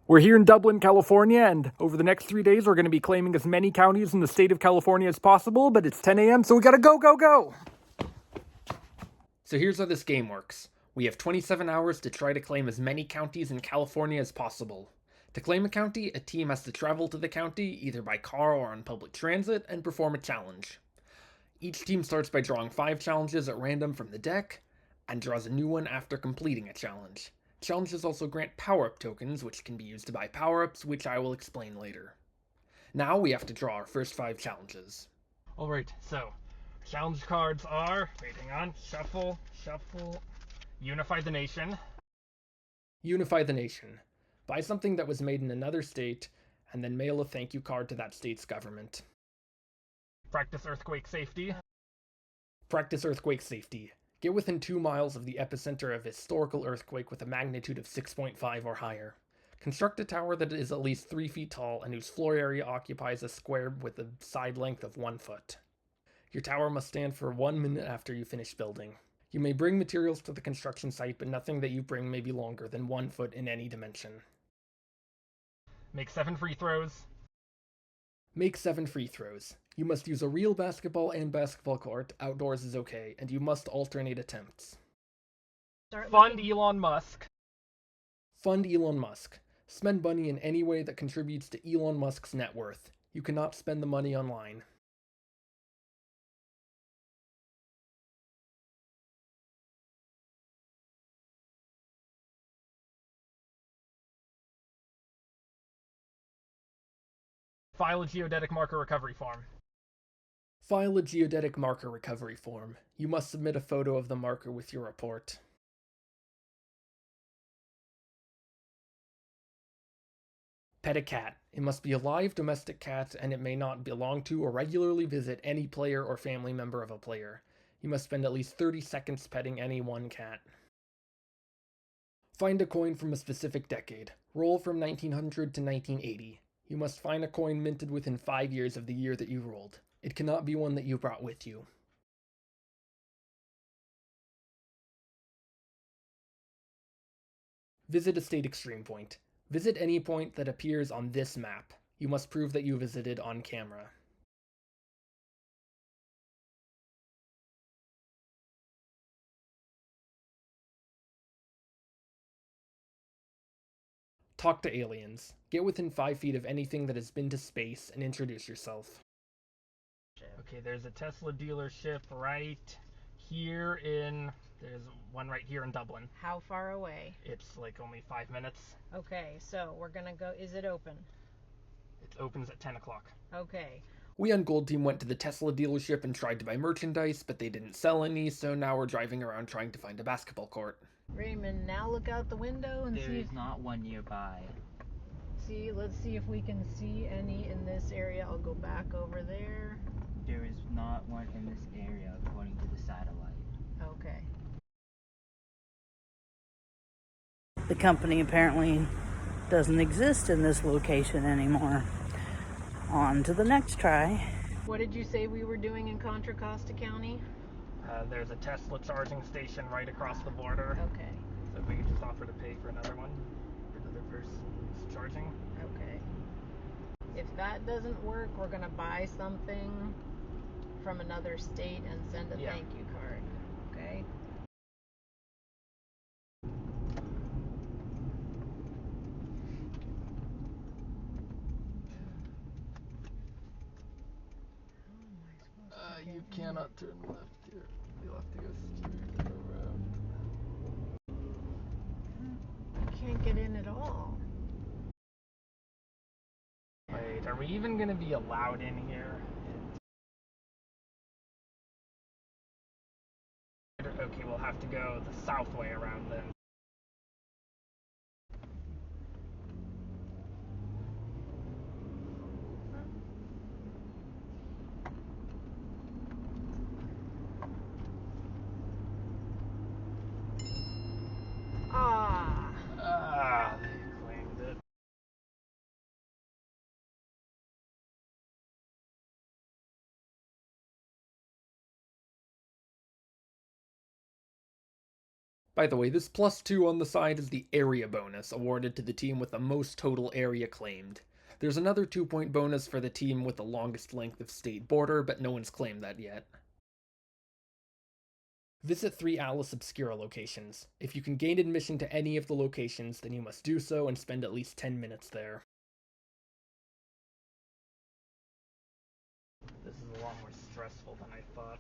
We're here in Dublin, California, and over the next 3 days, we're going to be claiming as many counties in the state of California as possible, but it's 10 a.m., so we gotta go, go, go! So here's how this game works. We have 27 hours to try to claim as many counties in California as possible. To claim a county, a team has to travel to the county, either by car or on public transit, and perform a challenge. Each team starts by drawing 5 challenges at random from the deck, and draws a new one after completing a challenge. Challenges also grant power-up tokens, which can be used to buy power-ups, which I will explain later. Now we have to draw our first 5 challenges. Alright, so challenge cards are, hang on, shuffle, unify the nation. Unify the nation. Buy something that was made in another state, and then mail a thank you card to that state's government. Practice earthquake safety. Practice earthquake safety. Get within 2 miles of the epicenter of a historical earthquake with a magnitude of 6.5 or higher. Construct a tower that is at least 3 feet tall and whose floor area occupies a square with a side length of 1 foot. Your tower must stand for 1 minute after you finish building. You may bring materials to the construction site, but nothing that you bring may be longer than 1 foot in any dimension. Make 7 free throws. Make 7 free throws. You must use a real basketball and basketball court, outdoors is okay, and you must alternate attempts. Fund Elon Musk. Fund Elon Musk. Spend money in any way that contributes to Elon Musk's net worth. You cannot spend the money online. File a geodetic marker recovery form. File a geodetic marker recovery form. You must submit a photo of the marker with your report. Pet a cat. It must be a live domestic cat, and it may not belong to or regularly visit any player or family member of a player. You must spend at least 30 seconds petting any one cat. Find a coin from a specific decade. Roll from 1900 to 1980. You must find a coin minted within 5 years of the year that you rolled. It cannot be one that you brought with you. Visit a state extreme point. Visit any point that appears on this map. You must prove that you visited on camera. Talk to aliens. Get within 5 feet of anything that has been to space and introduce yourself. Okay, there's a Tesla dealership right here in... There's one right here in Dublin. How far away? It's like only 5 minutes. Okay, so we're gonna go... Is it open? It opens at 10 o'clock. Okay. We on Gold Team went to the Tesla dealership and tried to buy merchandise, but they didn't sell any, so now we're driving around trying to find a basketball court. Raymond, now look out the window and There see... is not one nearby. Let's see if we can see any in this area. I'll go back over there. There is not one in this area according to the satellite. Okay. The company apparently doesn't exist in this location anymore. On to the next try. What did you say we were doing in Contra Costa County? There's a Tesla charging station right across the border. Okay. So we could just offer to pay for another one for another person's charging. Okay. If that doesn't work, we're gonna buy something from another state and send a thank you card. Okay? You cannot turn left here. You'll have to go straight around. I can't get in at all. Wait, are we even gonna be allowed in here? Okay, we'll have to go the south way around then. They claimed it. By the way, this +2 on the side is the area bonus awarded to the team with the most total area claimed. There's another 2-point bonus for the team with the longest length of state border, but no one's claimed that yet. Visit 3 Alice Obscura locations. If you can gain admission to any of the locations, then you must do so and spend at least 10 minutes there. This is a lot more stressful than I thought.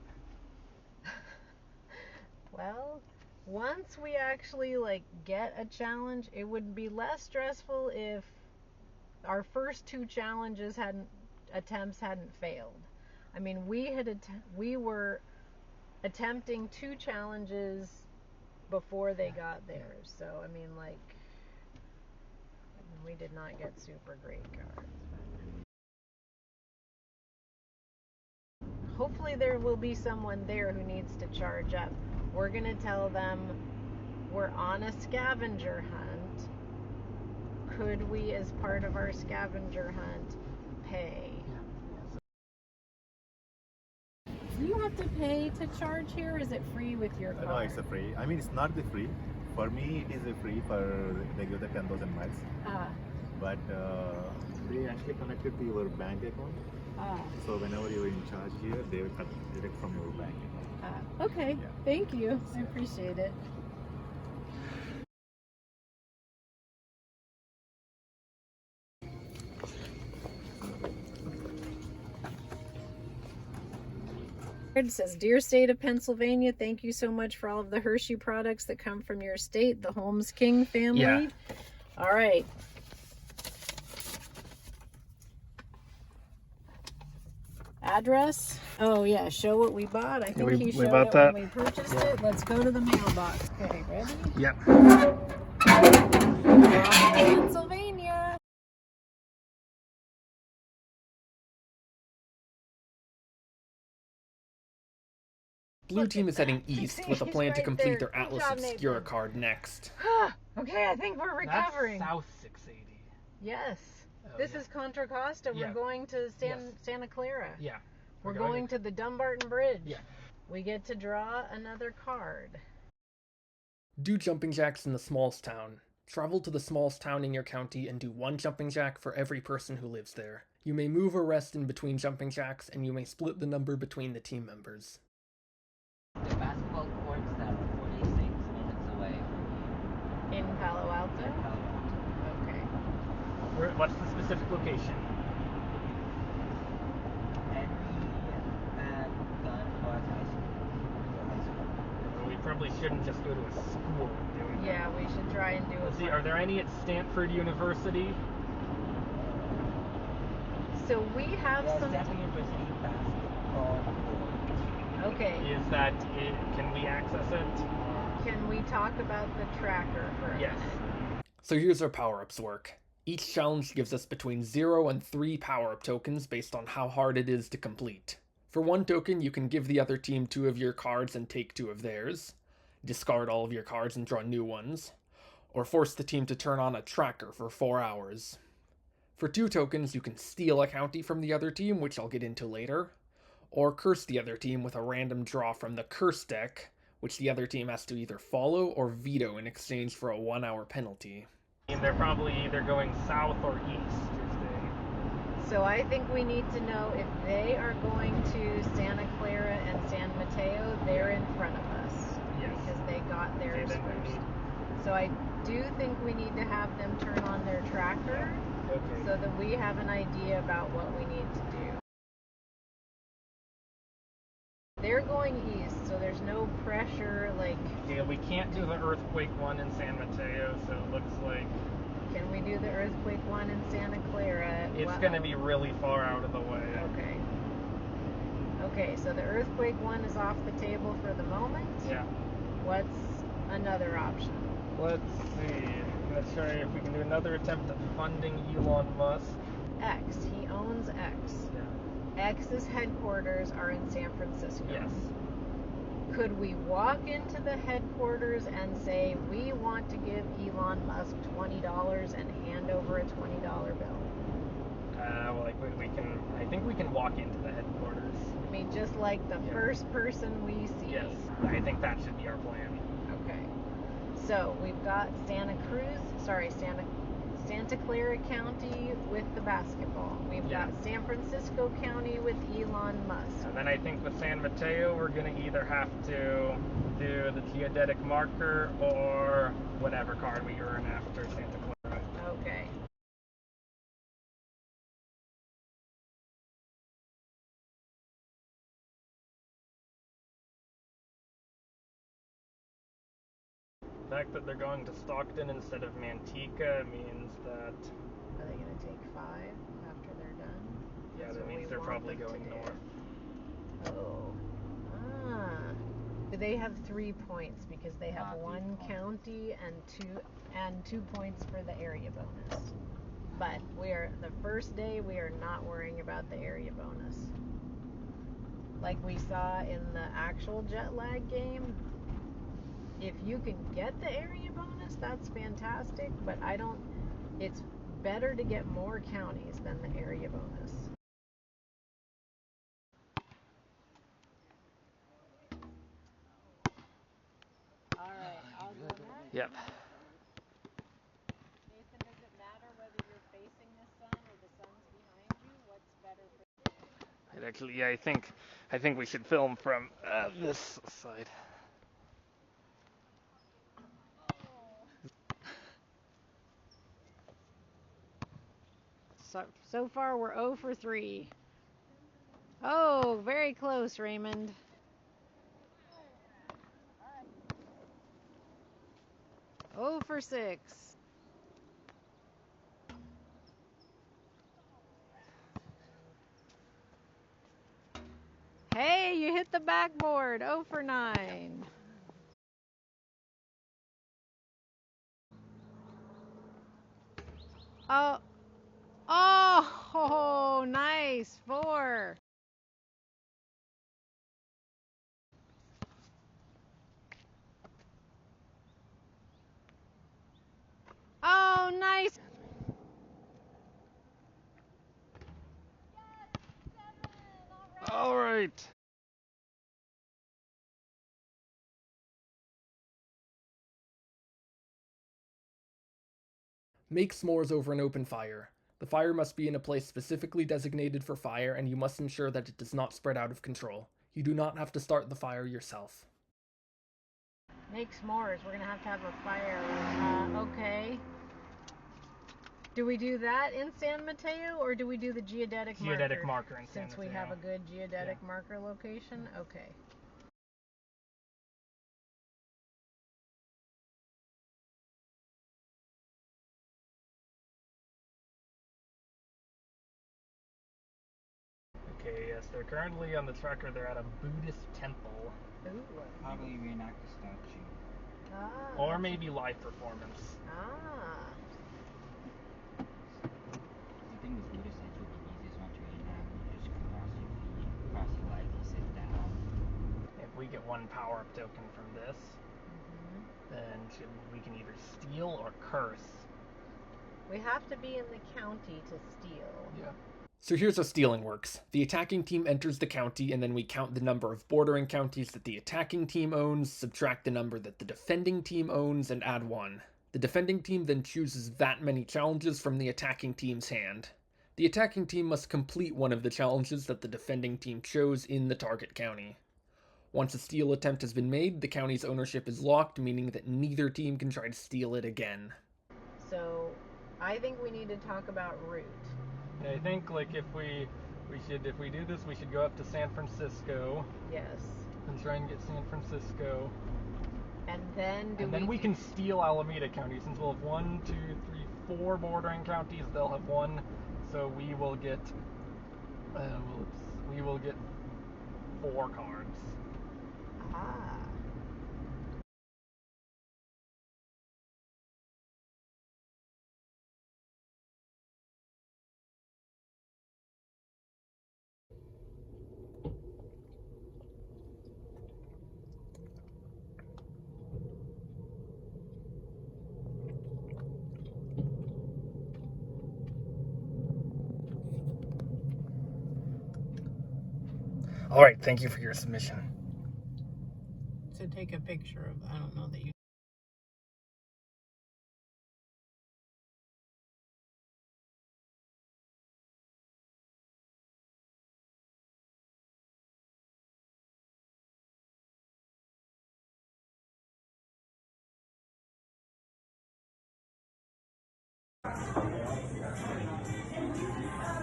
Well, once we actually get a challenge, it would be less stressful if our first 2 attempts hadn't failed. I mean, we were attempting 2 challenges before they got theirs. So, I mean, we did not get super great cards. Hopefully there will be someone there who needs to charge up. We're going to tell them we're on a scavenger hunt. Could we, as part of our scavenger hunt, pay? Do you have to pay to charge here, or is it free with your card? No, it's a free. I mean, it's not the free. For me, it is a free for they give the 10,000 miles. But they actually connected to your bank account. So whenever you're in charge here, they will cut direct from your bank account. Okay, Yeah. Thank you. I appreciate it. It says, "Dear state of Pennsylvania, thank you so much for all of the Hershey products that come from your state, the Holmes-King family." Yeah. All right. Address? Oh yeah, show what we bought. I think he showed it when we purchased it. Let's go to the mailbox. Okay, ready? Yep. Pennsylvania. Blue team is heading east with a plan to He's right complete there. their Atlas Good job, Obscura Nathan. card next. Okay, I think we're recovering. That's South 680. Yes. Oh, This yeah. is Contra Costa. Yeah. We're going to Yes. Santa Clara. Yeah. We're going to the Dumbarton Bridge. Yeah. We get to draw another card. Do jumping jacks in the smallest town. Travel to the smallest town in your county and do 1 jumping jack for every person who lives there. You may move or rest in between jumping jacks, and you may split the number between the team members. The basketball courts that are 46 minutes away from In Palo Alto? here. In Palo Alto. Okay. What's the specific location? Henry and Gun North High School. Well, we probably shouldn't just go to a school and do it. Yeah, we should try and do Let's it. see, are there any at Stanford University? So we have Yeah, some. Stanford University basketball court. Okay. Can we access it? Can we talk about the tracker for a Yes. minute? So here's how power-ups work. Each challenge gives us between 0 and 3 power-up tokens based on how hard it is to complete. For 1 token, you can give the other team 2 of your cards and take 2 of theirs, discard all of your cards and draw new ones, or force the team to turn on a tracker for 4 hours. For 2 tokens, you can steal a county from the other team, which I'll get into later, or curse the other team with a random draw from the curse deck, which the other team has to either follow or veto in exchange for a 1-hour penalty. And they're probably either going south or east. So I think we need to know if they are going to Santa Clara and San Mateo, they're in front of us. Yes. Because they got theirs then we first. need- So I do think we need to have them turn on their tracker Okay. so that we have an idea about what we need to do. They're going east, so there's no pressure, Yeah, we can't do the earthquake one in San Mateo, so it looks like can we do the earthquake one in Santa Clara? it's going to be really far out of the way. Okay. Okay, so the earthquake one is off the table for the moment. Yeah. What's another option? Let's see. Let's try if we can do another attempt at funding Elon Musk. X. He owns X. Yeah. X's headquarters are in San Francisco. Yes. Could we walk into the headquarters and say, we want to give Elon Musk $20 and hand over a $20 bill? We can. I think we can walk into the headquarters. I mean, just like the Yeah. first person we see. Yes. I think that should be our plan. Okay. So we've got Santa Clara County with the basketball. We've got San Francisco County with Elon Musk. And then I think with San Mateo, we're going to either have to do the geodetic marker or whatever card we earn after Santa Clara. Okay. The fact that they're going to Stockton instead of Manteca means that... Are they going to take 5 after they're done? Yeah, that means they're probably going north. Oh. Ah. They have 3 points because they have 1 county and 2 points for the area bonus. But the first day we are not worrying about the area bonus. Like we saw in the actual jet lag game, if you can get the area bonus, that's fantastic, but it's better to get more counties than the area bonus. All right, I'll go next. Yep. Nathan, does it matter whether you're facing the sun or the sun's behind you? What's better for you? Actually, yeah, I think we should film from this side. So far, we're 0 for 3. Oh, very close, Raymond. Oh for 6. Hey, you hit the backboard. 0 for 9. Oh, nice. 4. Oh, nice. All right. Make s'mores over an open fire. The fire must be in a place specifically designated for fire, and you must ensure that it does not spread out of control. You do not have to start the fire yourself. Make s'mores. We're going to have a fire. Okay. Do we do that in San Mateo, or do we do the geodetic marker? Geodetic marker in San Since we Mateo. have a good geodetic marker location? Okay. Okay, yes, they're currently on the tracker. They're at a Buddhist temple. Ooh. Probably reenact the statue. Ah. Or maybe live performance. Ah. I think the Buddha statue would be the easiest one to reenact. You just cross your feet, cross your legs, and sit down. If we get 1 power-up token from this, then we can either steal or curse. We have to be in the county to steal. Yeah. So here's how stealing works. The attacking team enters the county, and then we count the number of bordering counties that the attacking team owns, subtract the number that the defending team owns, and add 1. The defending team then chooses that many challenges from the attacking team's hand. The attacking team must complete one of the challenges that the defending team chose in the target county. Once a steal attempt has been made, the county's ownership is locked, meaning that neither team can try to steal it again. So, I think we need to talk about route. I think like if we do this, we should go up to San Francisco. Yes. And try and get San Francisco. And then we can steal Alameda County, since we'll have 1, 2, 3, 4 bordering counties. They'll have 1, so we will get 4 cards. Ah. All right, thank you for your submission. To take a picture of, I don't know that you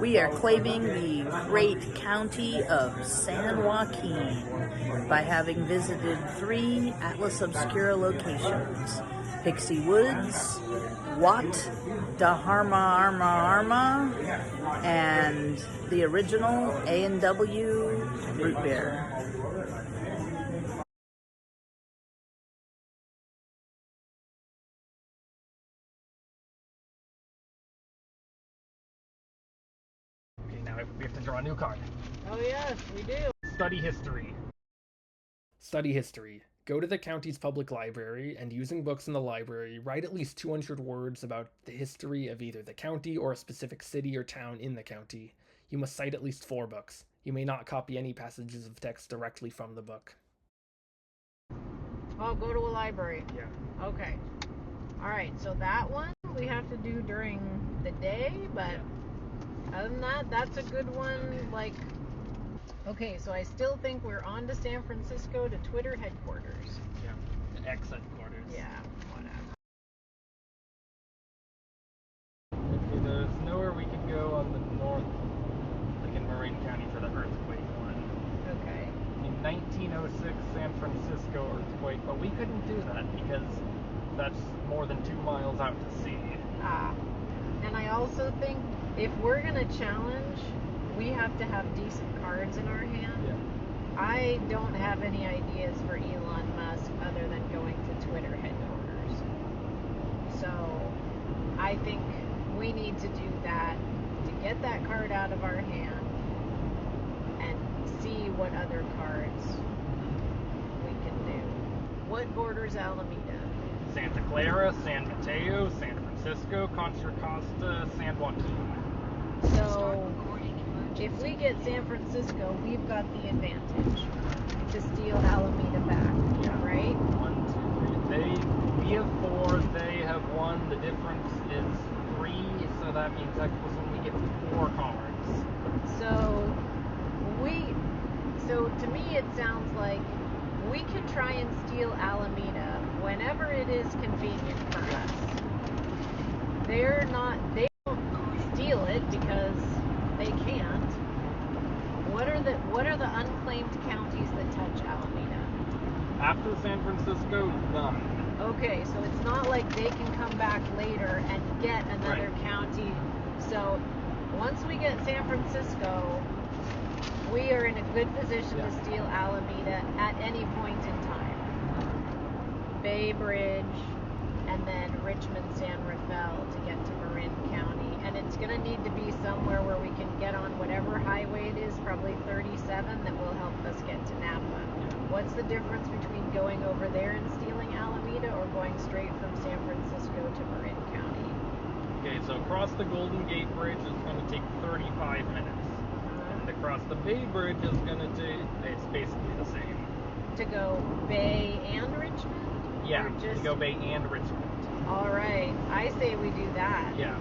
We are claiming the great county of San Joaquin by having visited 3 Atlas Obscura locations: Pixie Woods, Wat, Da Harma Arma Arma, and the original A&W root beer. Okay, now we have to draw a new card. Oh yes, we do. Study history. Study history. Go to the county's public library and, using books in the library, write at least 200 words about the history of either the county or a specific city or town in the county. You must cite at least 4 books. You may not copy any passages of text directly from the book. Oh, go to a library. Yeah. Okay. Alright, so that one we have to do during the day, but other than that, that's a good one. Like, okay, so I still think we're on to San Francisco to Twitter headquarters. Yeah. The X headquarters. Yeah, whatever. Okay, there's nowhere we could go on the north, like in Marin County for the earthquake one. Okay. In 1906 San Francisco earthquake, but we couldn't do that because that's more than 2 miles out to sea. And I also think if we're gonna challenge, we have to have decent cards in our hand. Yeah. I don't have any ideas for Elon Musk other than going to Twitter headquarters. So I think we need to do that to get that card out of our hand and see what other cards we can do. What borders Alameda? Santa Clara, San Mateo, San Francisco, Contra Costa, San Joaquin. So if we get San Francisco, we've got the advantage to steal Alameda back, Yeah. right? 1, 2, 3. We have 4. They have 1. The difference is 3. So that means that goes when we get 4 cards. So to me, it sounds like we could try and steal Alameda whenever it is convenient for us. They don't steal it because they can't. What are the unclaimed counties that touch Alameda? After San Francisco, none. Okay, so it's not like they can come back later and get another county. So once we get San Francisco, we are in a good position to steal Alameda at any point in time. Bay Bridge, and then Richmond, San Rafael to get to Marin County. And it's going to need to be somewhere where we can get on whatever highway it is, probably 37, that will help us get to Napa. What's the difference between going over there and stealing Alameda or going straight from San Francisco to Marin County? Okay, so across the Golden Gate Bridge is going to take 35 minutes. And across the Bay Bridge is going to take, it's basically the same. To go Bay and Richmond? Yeah, Or just to go Bay and Richmond. All right, I say we do that. Yeah.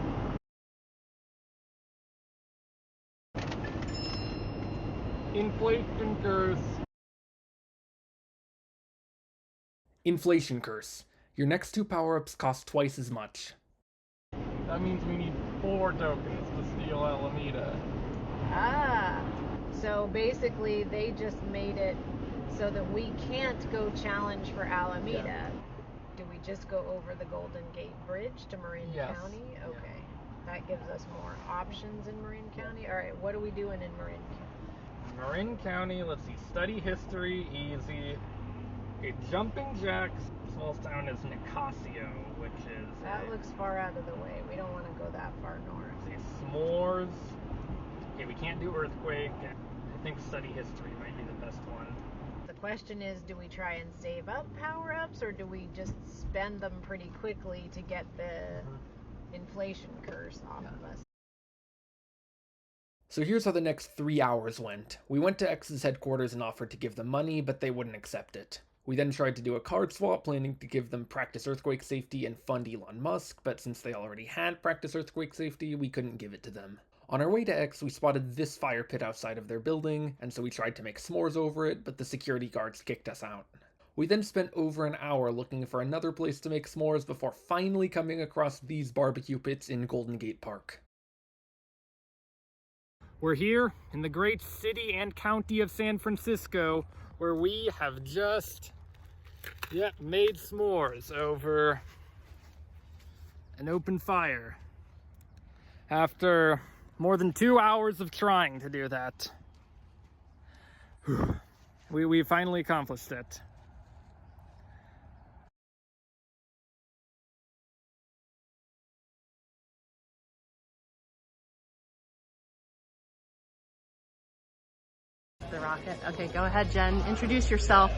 Inflation curse. Inflation curse. Your next 2 power-ups cost twice as much. That means we need 4 tokens to steal Alameda. So basically they just made it so that we can't go challenge for Alameda. Yeah. Do we just go over the Golden Gate Bridge to Marin Yes. County? Okay. That gives us more options in Marin County. All right, what are we doing in Marin County? Marin County, let's see, study history, easy. Okay, Jumping Jacks, smallest town is Nicasio, which is... That looks far out of the way. We don't want to go that far north. Let's see, S'mores. Okay, we can't do Earthquake. I think study history might be the best one. The question is, do we try and save up power-ups, or do we just spend them pretty quickly to get the inflation curse off of us? So here's how the next 3 hours went. We went to X's headquarters and offered to give them money, but they wouldn't accept it. We then tried to do a card swap, planning to give them practice earthquake safety and fund Elon Musk, but since they already had practice earthquake safety, we couldn't give it to them. On our way to X, we spotted this fire pit outside of their building, and so we tried to make s'mores over it, but the security guards kicked us out. We then spent over an hour looking for another place to make s'mores before finally coming across these barbecue pits in Golden Gate Park. We're here in the great city and county of San Francisco, where we have just, made s'mores over an open fire. After more than 2 hours of trying to do that, we finally accomplished it. The Rocket. Okay, go ahead, Jen. Introduce yourself.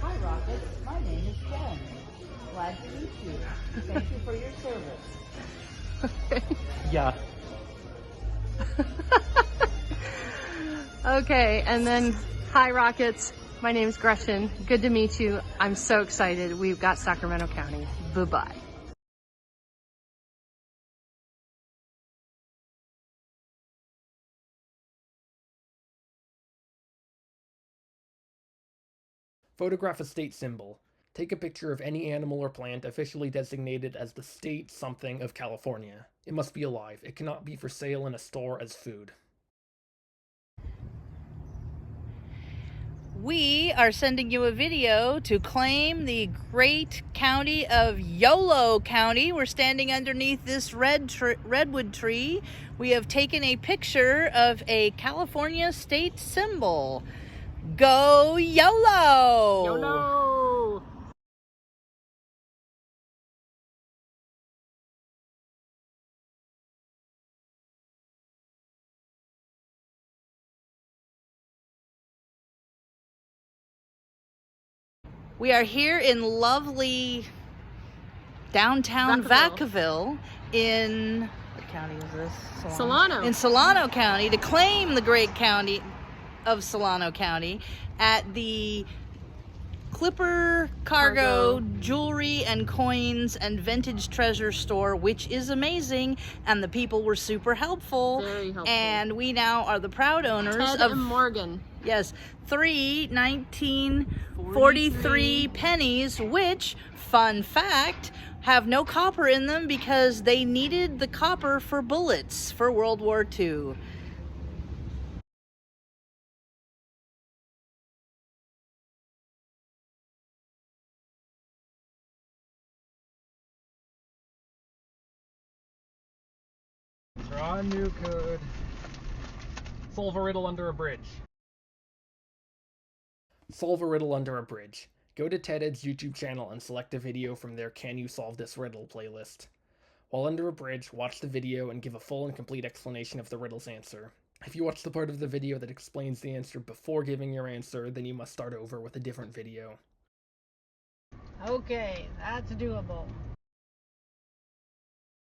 Hi, Rocket. My name is Jen. Glad to meet you. Thank you for your service. Yeah. Okay, and then, hi, Rockets. My name is Gretchen. Good to meet you. I'm so excited. We've got Sacramento County. Bye-bye. Photograph a state symbol. Take a picture of any animal or plant officially designated as the state something of California. It must be alive. It cannot be for sale in a store as food. We are sending you a video to claim the great county of Yolo County. We're standing underneath this redwood tree. We have taken a picture of a California state symbol. Go YOLO! YOLO! We are here in lovely downtown Vacaville in, what county is this? Solano. In Solano County to claim the great county of Solano County at the Clipper Cargo Jewelry and Coins and Vintage Treasure Store, which is amazing, and the people were super helpful. Very helpful. And we now are the proud owners Ted of and Morgan. Yes, 3 1943 pennies, which, fun fact, have no copper in them because they needed the copper for bullets for World War II. Draw a new code. Solve a riddle under a bridge. Solve a riddle under a bridge. Go to TED's YouTube channel and select a video from their Can You Solve This Riddle playlist. While under a bridge, watch the video and give a full and complete explanation of the riddle's answer. If you watch the part of the video that explains the answer before giving your answer, then you must start over with a different video. Okay, that's doable.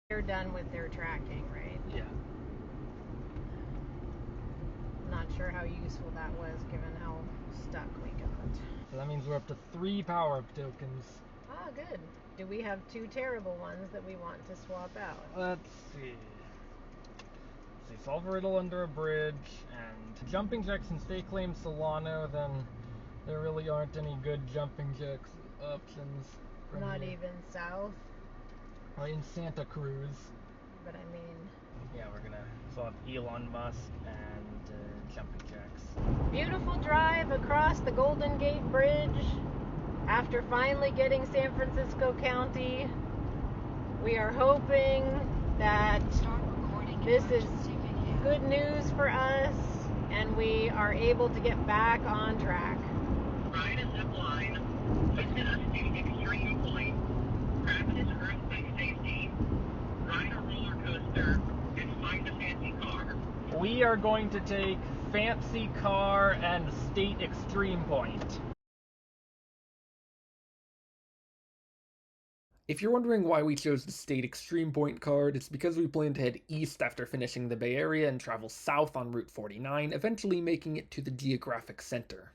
They're done with their tracking, right? Yeah. Not sure how useful that was given how stuck we got. So that means we're up to 3 power-up tokens. Ah, good. Do we have 2 terrible ones that we want to swap out? Let's see. Solve a riddle under a bridge, and jumping jacks, since they claim Solano, then there really aren't any good jumping jacks options. Not even south? Well, in Santa Cruz. But I mean... Yeah, we're gonna swap Elon Musk and jumping jacks. Beautiful drive across the Golden Gate Bridge. After finally getting San Francisco County, we are hoping that this is good news for us and we are able to get back on track. Ride a zip line, visit a scenic extreme point, practice earthquake safety, ride a roller coaster, and find a fancy car. We are going to take fancy car and state extreme point. If you're wondering why we chose the State Extreme Point card, it's because we plan to head east after finishing the Bay Area and travel south on Route 49, eventually making it to the geographic center.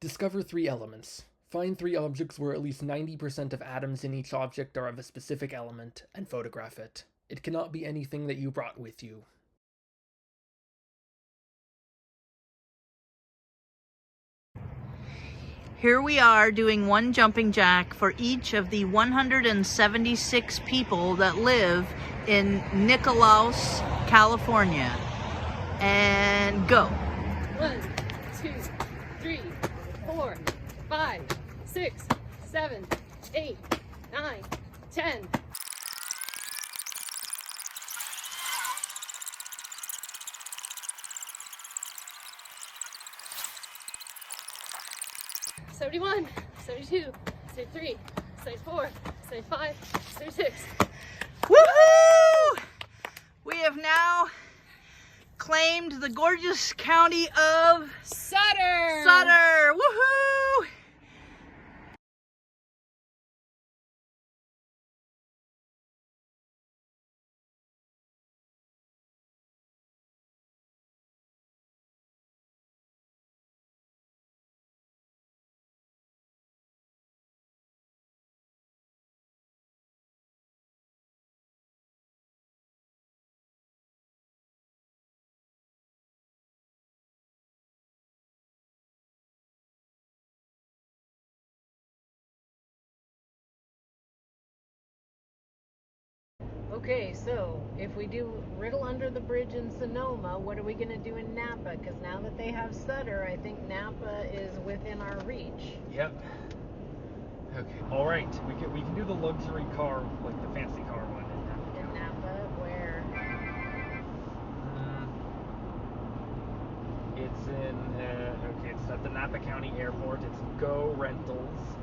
Discover 3 elements. Find 3 objects where at least 90% of atoms in each object are of a specific element, and photograph it. It cannot be anything that you brought with you. Here we are doing one jumping jack for each of the 176 people that live in Nicolaus, California. And go. 1, 2, 3, 4, 5, 6, 7, 8, 9, 10. "71, 72, 73, 74, 75, 76. Woohoo! We have now claimed the gorgeous county of Sutter! Sutter. Woohoo! Okay, so if we do Riddle Under the Bridge in Sonoma, what are we going to do in Napa? Because now that they have Sutter, I think Napa is within our reach. Yep. Okay. All right. We can do the luxury car, like the fancy car one. In Napa, where? It's in. Okay, it's at the Napa County Airport. It's Go Rentals.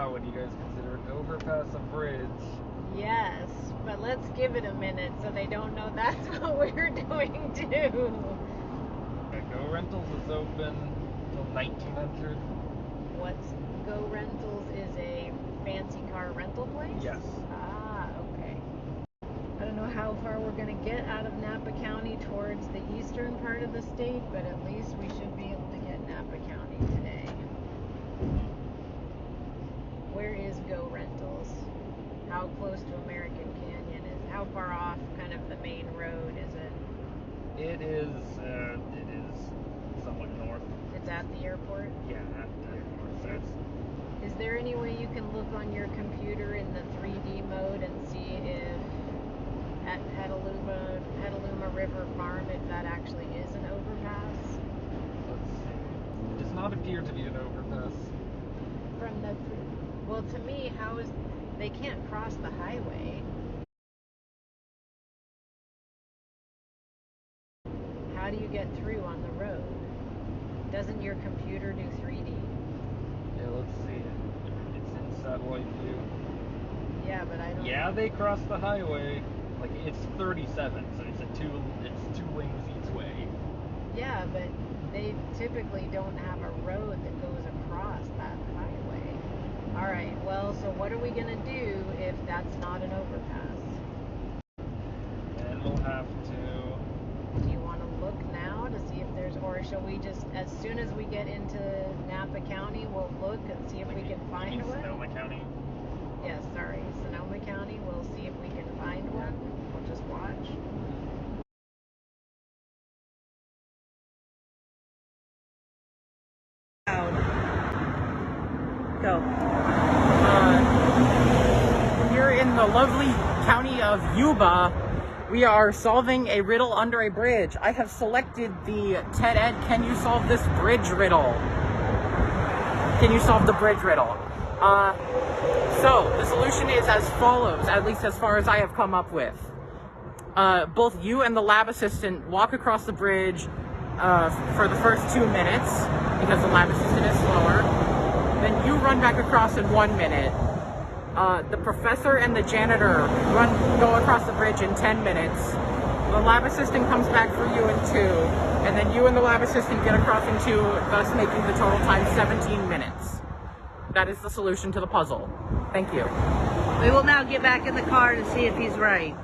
What do you guys consider an overpass, a bridge? Yes, but let's give it a minute so they don't know that's what we're doing too. Go Rentals is open till 1900. What's Go Rentals is a fancy car rental place? Yes. Ah, okay. I don't know how far we're going to get out of Napa County towards the eastern part of the state, but at least we should be able to get Napa County today. Where is Go Rentals? How close to American Canyon is? How far off kind of the main road is it? It is somewhat north. It's at the airport? Yeah, at the airport. So it's, Is there any way you can look on your computer in the 3D mode and see if at Petaluma River Farm, if that actually is an overpass? let's see. It does not appear to be an overpass. From the, well, to me, how is, they can't cross the highway. How do you get through on the road? Doesn't your computer do 3D? Yeah, let's see. It's in satellite view. Yeah, but I don't. Yeah, they cross the highway. Like it's 37, so it's two lanes each way. Yeah, but they typically don't have a road that goes across that highway. All right. Well, so what are we gonna do if that's not an overpass? And we'll have to. Do you want to look now to see if there's, or shall we just, as soon as we get into Napa County, we'll look and see if we can find one? Sonoma County. Yes, sorry, Sonoma County. We'll see if we can find one. We'll just watch. Go. Here in the lovely county of Yuba, we are solving a riddle under a bridge. I have selected the TED Ed, can you solve this bridge riddle? Can you solve the bridge riddle? So the solution is as follows, at least as far as I have come up with. Both you and the lab assistant walk across the bridge for the first 2 minutes, because the lab assistant is slower. Then you run back across in 1 minute. The professor and the janitor go across the bridge in 10 minutes. The lab assistant comes back for you in 2, and then you and the lab assistant get across in 2, thus making the total time 17 minutes. That is the solution to the puzzle. Thank you. We will now get back in the car to see if he's right.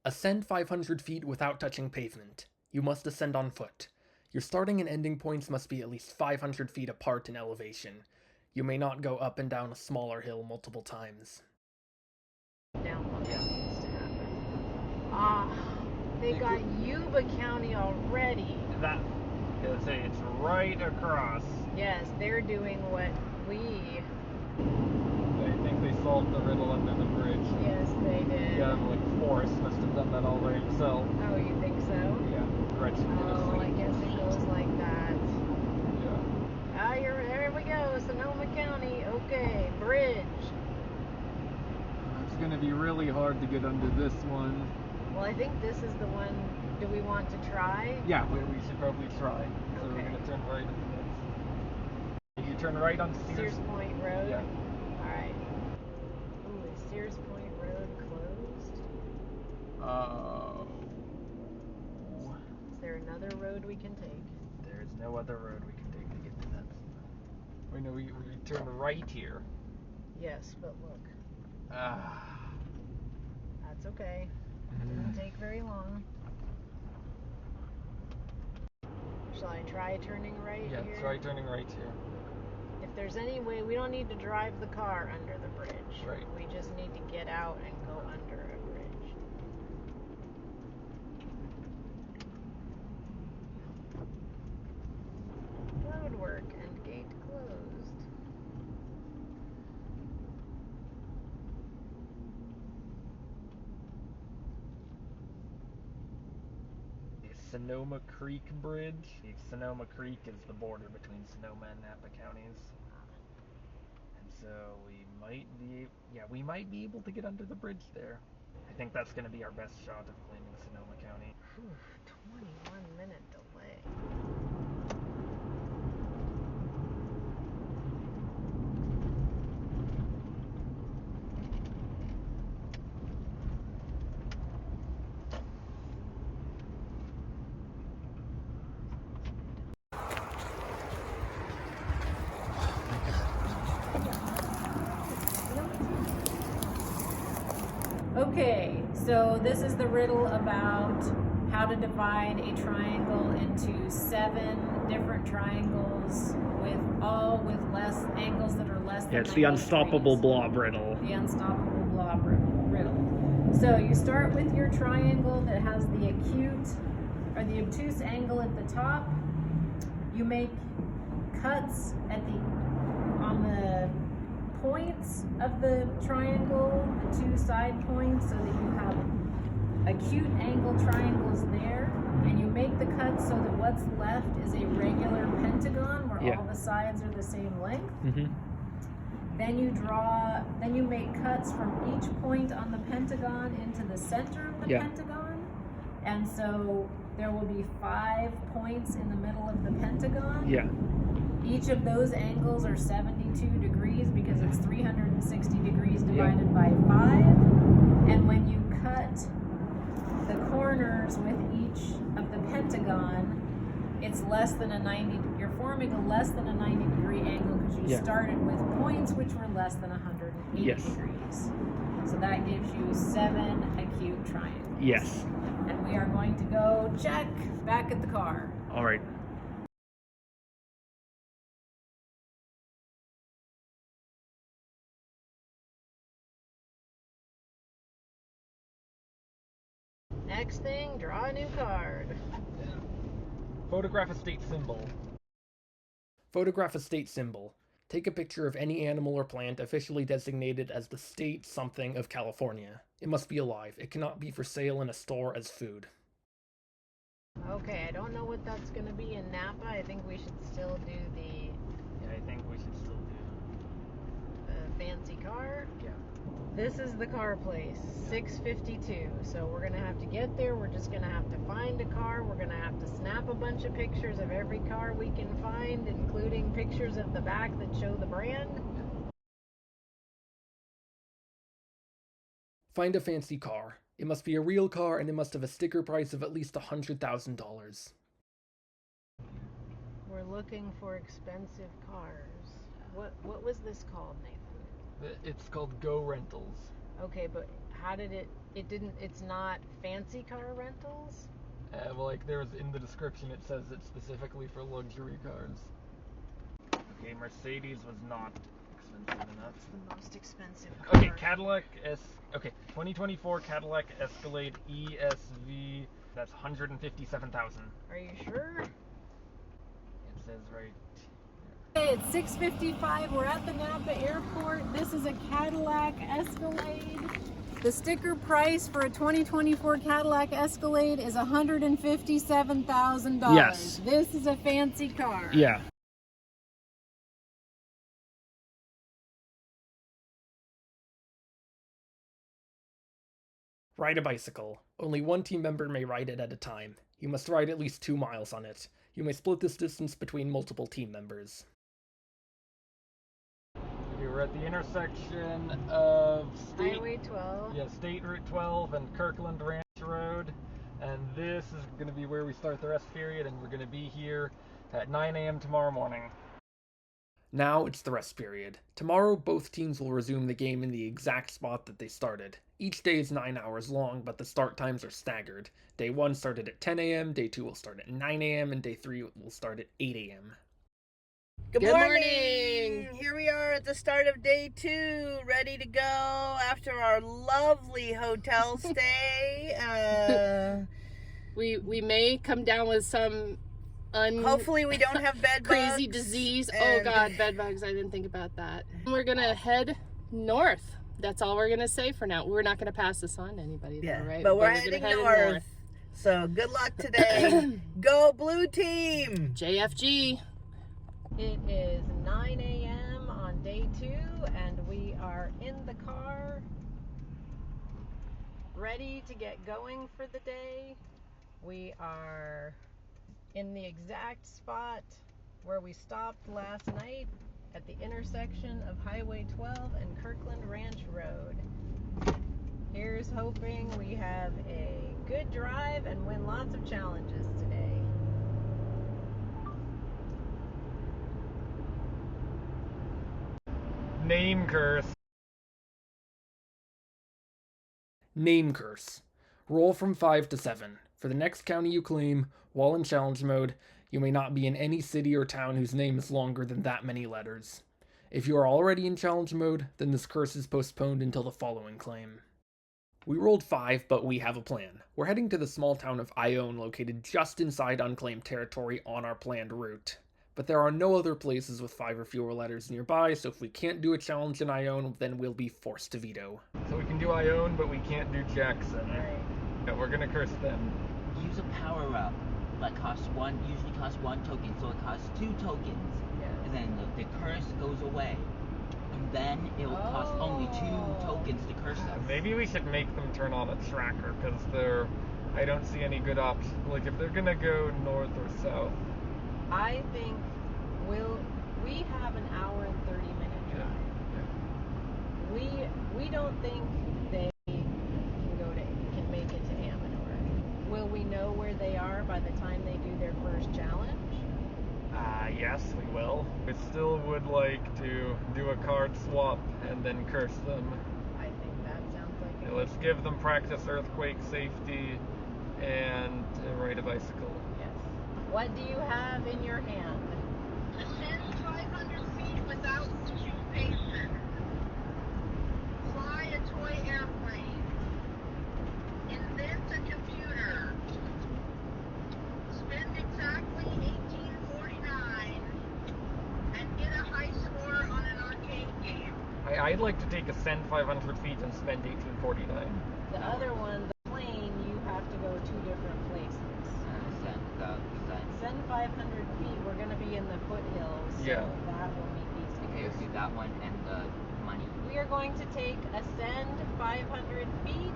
Ascend 500 feet without touching pavement. You must ascend on foot. Your starting and ending points must be at least 500 feet apart in elevation. You may not go up and down a smaller hill multiple times. Down what needs to happen. They got Yuba County already. That, it's right across. Yes, they're doing what we... I think they solved the riddle under the bridge. Yes, they did. Yeah, like Forrest must have done that all by himself. Oh, you think so? Yeah, Gretchen did a Oh, I sleep. guess it goes like that. Yeah. Ah, there we go, Sonoma County. Okay, bridge. It's gonna be really hard to get under this one. Well, I think this is the one. Do we want to try? Yeah, we should probably try. So Okay. we're gonna turn right into this. You turn right on Sears Point Road? Yeah. Alright. Ooh, is Sears Point Road closed? Is there another road we can take? There's no other road we can take to get to that. Wait, no, we turn right here. Yes, but look. Ah. That's okay. Didn't take very long. Shall I try turning right Yeah, here? try turning right here. If there's any way, we don't need to drive the car under the bridge. Right. We just need to get out and go under a bridge. Road work and gate closed. Sonoma Creek Bridge. Sonoma Creek is the border between Sonoma and Napa counties. And so we might be able to get under the bridge there. I think that's going to be our best shot of claiming Sonoma County. Whew, 21-minute delay. Okay, so this is the riddle about how to divide a triangle into 7 different triangles with less angles that are less than 90 degrees. blob riddle. The unstoppable blob riddle. So you start with your triangle that has the acute or the obtuse angle at the top. You make cuts on the points of the triangle, the 2 side points, so that you have acute angle triangles there, and you make the cuts so that what's left is a regular pentagon where all the sides are the same length. Then you make cuts from each point on the pentagon into the center of the pentagon, and so there will be 5 points in the middle of the pentagon. Each of those angles are 72 degrees because it's 360 degrees divided by 5. And when you cut the corners with each of the pentagon, it's less than a 90, you're forming a less than a 90 degree angle because you started with points which were less than 180 degrees. So that gives you 7 acute triangles. Yes. And we are going to go check back at the car. All right. Next thing, draw a new card. Photograph a state symbol. Photograph a state symbol. Take a picture of any animal or plant officially designated as the state something of California. It must be alive. It cannot be for sale in a store as food. Okay, I don't know what that's going to be in Napa. I think we should still do Yeah, I think we should still do the fancy car. Yeah. This is the car place, 652. So we're going to have to get there. We're just going to have to find a car. We're going to have to snap a bunch of pictures of every car we can find, including pictures of the back that show the brand. Find a fancy car. It must be a real car and it must have a sticker price of at least $100,000. We're looking for expensive cars. What was this called, Nathan? It's called Go Rentals. Okay, but how did it's not fancy car rentals? Well, like there's in the description, it says it's specifically for luxury cars. Okay, Mercedes was not expensive enough. It's the most expensive car. Okay, Cadillac 2024 Cadillac Escalade ESV. That's $157,000. Are you sure? It says right. Hey, it's 6:55. We're at the Napa Airport. This is a Cadillac Escalade. The sticker price for a 2024 Cadillac Escalade is $157,000. Yes. This is a fancy car. Yeah. Ride a bicycle. Only one team member may ride it at a time. You must ride at least 2 miles on it. You may split this distance between multiple team members. We're at the intersection of Highway 12. Yeah, State Route 12 and Kirkland Ranch Road. And this is going to be where we start the rest period, and we're going to be here at 9 a.m. tomorrow morning. Now it's the rest period. Tomorrow, both teams will resume the game in the exact spot that they started. Each day is 9 hours long, but the start times are staggered. Day 1 started at 10 a.m., Day 2 will start at 9 a.m., and Day 3 will start at 8 a.m. Good morning! Here we are at the start of Day 2, ready to go after our lovely hotel stay. We may come down with some Hopefully we don't have bed crazy bugs. disease. Oh God, bed bugs! I didn't think about that. We're gonna head north. That's all we're gonna say for now. We're not gonna pass this on to anybody, though, right? But we're gonna heading head north. So good luck today. Go Blue Team! JFG. It is 9 a.m. on Day 2, and we are in the car, ready to get going for the day. We are in the exact spot where we stopped last night at the intersection of Highway 12 and Kirkland Ranch Road. Here's hoping we have a good drive and win lots of challenges today. Name curse. Name curse. Roll from 5 to 7. For the next county you claim, while in challenge mode, you may not be in any city or town whose name is longer than that many letters. If you are already in challenge mode, then this curse is postponed until the following claim. We rolled 5, but we have a plan. We're heading to the small town of Ione, located just inside unclaimed territory on our planned route. But there are no other places with 5 or fewer letters nearby, so if we can't do a challenge in Ione, then we'll be forced to veto. So we can do Ione, but we can't do Jackson. Right. Yeah, we're gonna curse them. Use a power-up that usually costs 1 token, so it costs 2 tokens. Yes. And then the curse goes away. And then it will cost only 2 tokens to curse them. Maybe we should make them turn on a tracker, because I don't see any good options. Like, if they're gonna go north or south. I think we have an hour and 30-minute drive. Yeah. We don't think they can make it to Amador. Will we know where they are by the time they do their first challenge? Yes, we will. We still would like to do a card swap and then curse them. I think that sounds like Yeah, let's give them practice earthquake safety and ride a bicycle. Yes. What do you have in your hand? Ascend 500 feet without occupation. Fly a toy airplane. Invent a computer. Spend exactly 1849 and get a high score on an arcade game. I'd like to take Ascend 500 feet and spend 1849. The other one, the plane, you have to go 2 different places. Send 500 feet, we're going to be in the foothills, so Yeah. that will meet these Okay, let's do that one and the money. We are going to take Ascend 500 feet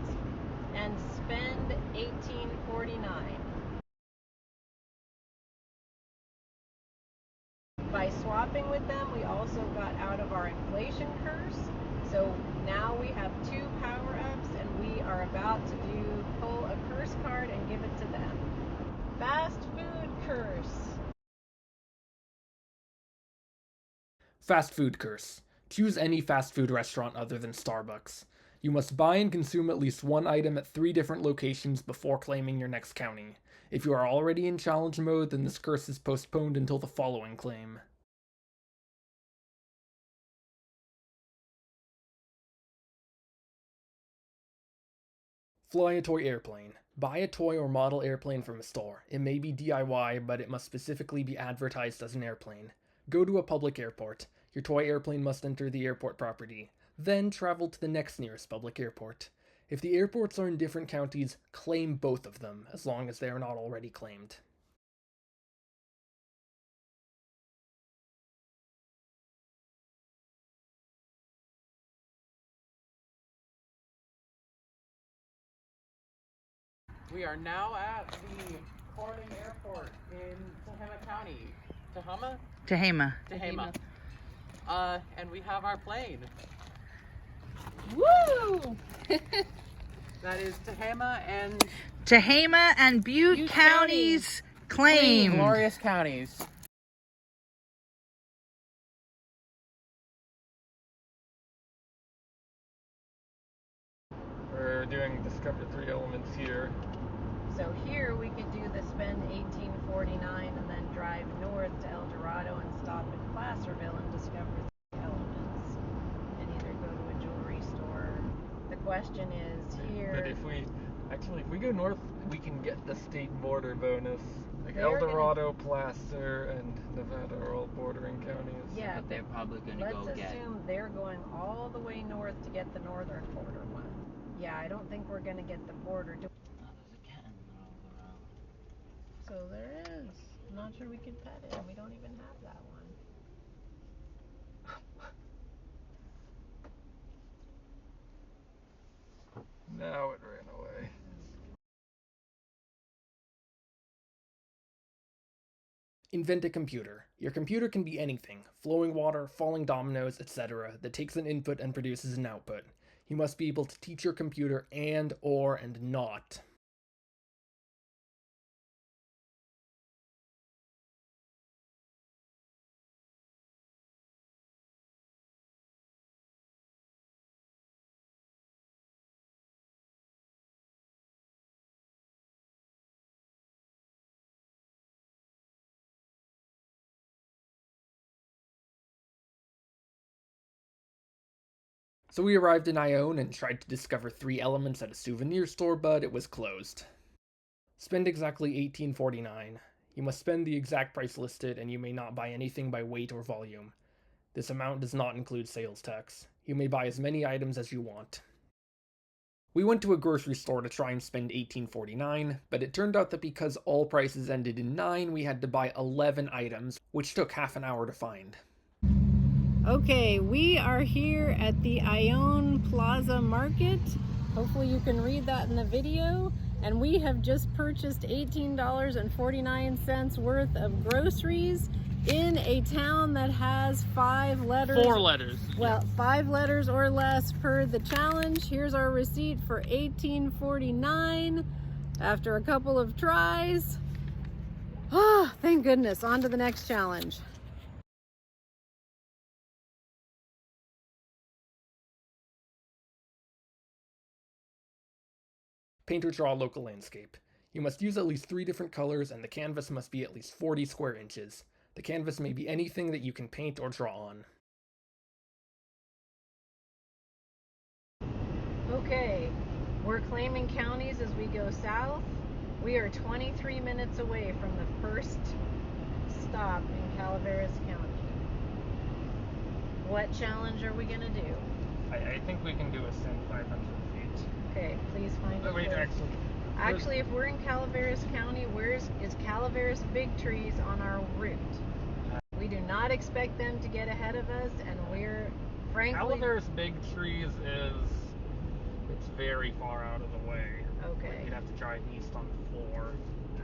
and spend 1849. By swapping with them, we also got out of our inflation curse. So now we have 2 power-ups, and we are about to pull a curse card and give it to them. Fast food curse. Fast food curse. Choose any fast food restaurant other than Starbucks. You must buy and consume at least one item at 3 different locations before claiming your next county. If you are already in challenge mode, then this curse is postponed until the following claim. Fly a toy airplane. Buy a toy or model airplane from a store. It may be DIY, but it must specifically be advertised as an airplane. Go to a public airport. Your toy airplane must enter the airport property. Then travel to the next nearest public airport. If the airports are in different counties, claim both of them, as long as they are not already claimed. We are now at the Corning Airport in Tehama County. Tehama? Tehama. Tehama. And we have our plane. Woo! That is Tehama and Butte counties claimed. glorious counties. We're doing Discover 3 elements here. So here we could do the spend 1849 and then drive north to El Dorado and stop in Placerville and discover 3 elements and either go to a jewelry store. The question is here. But if we go north, we can get the state border bonus. Like They're El Dorado, Placer, and Nevada are all bordering counties. Yeah, But they're probably going to let's go get... assume they're going all the way north to get the northern border one. Yeah, I don't think we're going to get the border. Oh, there's a cat in the middle of the road. So there is. I'm not sure we can pet it, and we don't even have that one. Now it ran away. Invent a computer. Your computer can be anything, flowing water, falling dominoes, etc., that takes an input and produces an output. You must be able to teach your computer and not. So we arrived in Ione and tried to discover 3 elements at a souvenir store, but it was closed. Spend exactly $18.49. You must spend the exact price listed, and you may not buy anything by weight or volume. This amount does not include sales tax. You may buy as many items as you want. We went to a grocery store to try and spend $18.49, but it turned out that because all prices ended in 9, we had to buy 11 items, which took half an hour to find. Okay, we are here at the Ione Plaza Market. Hopefully you can read that in the video. And we have just purchased $18.49 worth of groceries in a town that has 5 letters. 4 letters. Well, 5 letters or less per the challenge. Here's our receipt for $18.49 after a couple of tries. Oh, thank goodness. On to the next challenge. Paint or draw a local landscape. You must use at least 3 different colors, and the canvas must be at least 40 square inches. The canvas may be anything that you can paint or draw on. Okay, we're claiming counties as we go south. We are 23 minutes away from the first stop in Calaveras County. What challenge are we gonna do? I think we can do ascend 500 feet. Okay, please find Oh, a wait, place. actually, If we're in Calaveras County, is Calaveras Big Trees on our route? We do not expect them to get ahead of us, and we're frankly... Calaveras Big Trees it's very far out of the way. Okay. Like, you'd have to drive east on 4.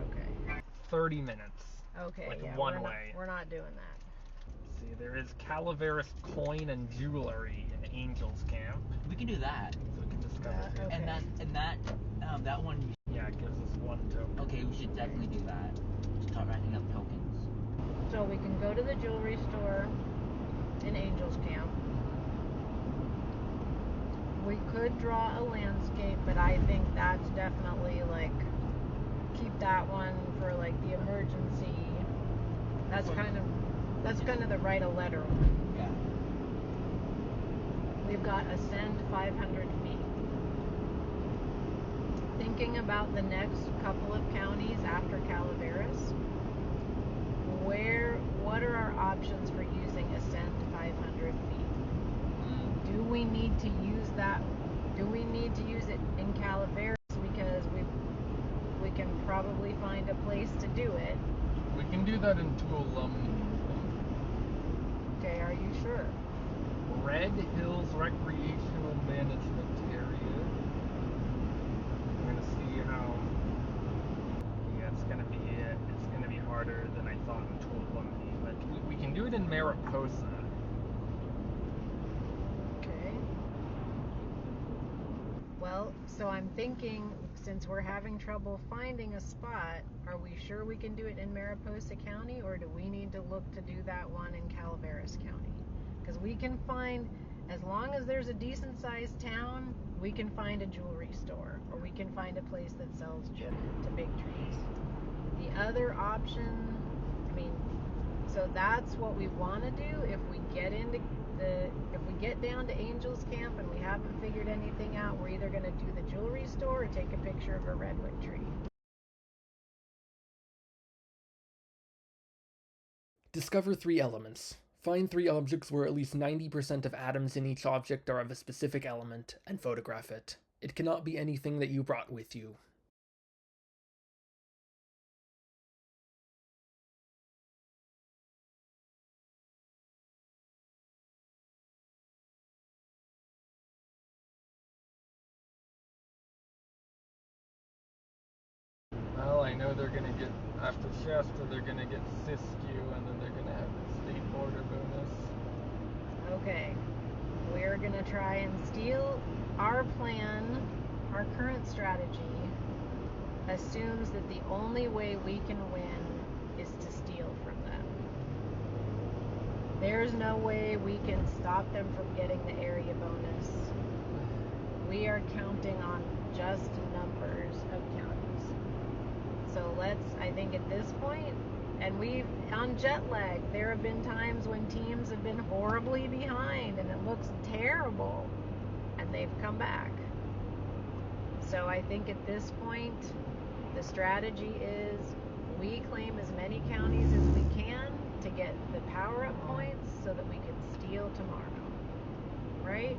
Okay. 30 minutes. Okay, Like yeah, one way. we're not doing that. See, there is Calaveras Coin and Jewelry in Angels Camp. We can do that. So we can discover it. Okay. That one. Yeah, it gives us 1 token. Okay, we should definitely do that. Start racking up tokens. So we can go to the jewelry store in Angels Camp. We could draw a landscape, but I think that's definitely like, keep that one for like the emergency. That's kind of the write a letter one. Yeah. We've got ascend 500 feet. Thinking about the next couple of counties after Calaveras, what are our options for using ascend 500 feet? Do we need to use that? Do we need to use it in Calaveras because we can probably find a place to do it? We can do that in Tuolumne. Okay, are you sure? Red Hills Recreational Management Area. I'm gonna see how. Yeah, it's gonna be harder than I thought in Tuolumne, but we can do it in Mariposa. Okay. Well, so I'm thinking, since we're having trouble finding a spot, are we sure we can do it in Mariposa County, or do we need to look to do that one in Calaveras County? Because we can find, as long as there's a decent sized town, we can find a jewelry store, or we can find a place that sells to big trees. The other option, I mean, so that's what we want to do. If we get down to Angels Camp and we haven't figured anything out, we're either going to do the jewelry store or take a picture of a redwood tree. Discover 3 elements. Find 3 objects where at least 90% of atoms in each object are of a specific element, and photograph it. It cannot be anything that you brought with you. Well, I know they're gonna get, after Shasta, they're gonna get Siskiyou, and then they're gonna have the state border bonus. Okay, we're going to try and steal. Our plan, our current strategy, assumes that the only way we can win is to steal from them. There's no way we can stop them from getting the area bonus. We are counting on just numbers of counties. So I think at this point, and on jet lag, there have been times when teams have been horribly behind and it looks terrible, and they've come back. So I think at this point, the strategy is we claim as many counties as we can to get the power-up points so that we can steal tomorrow, right?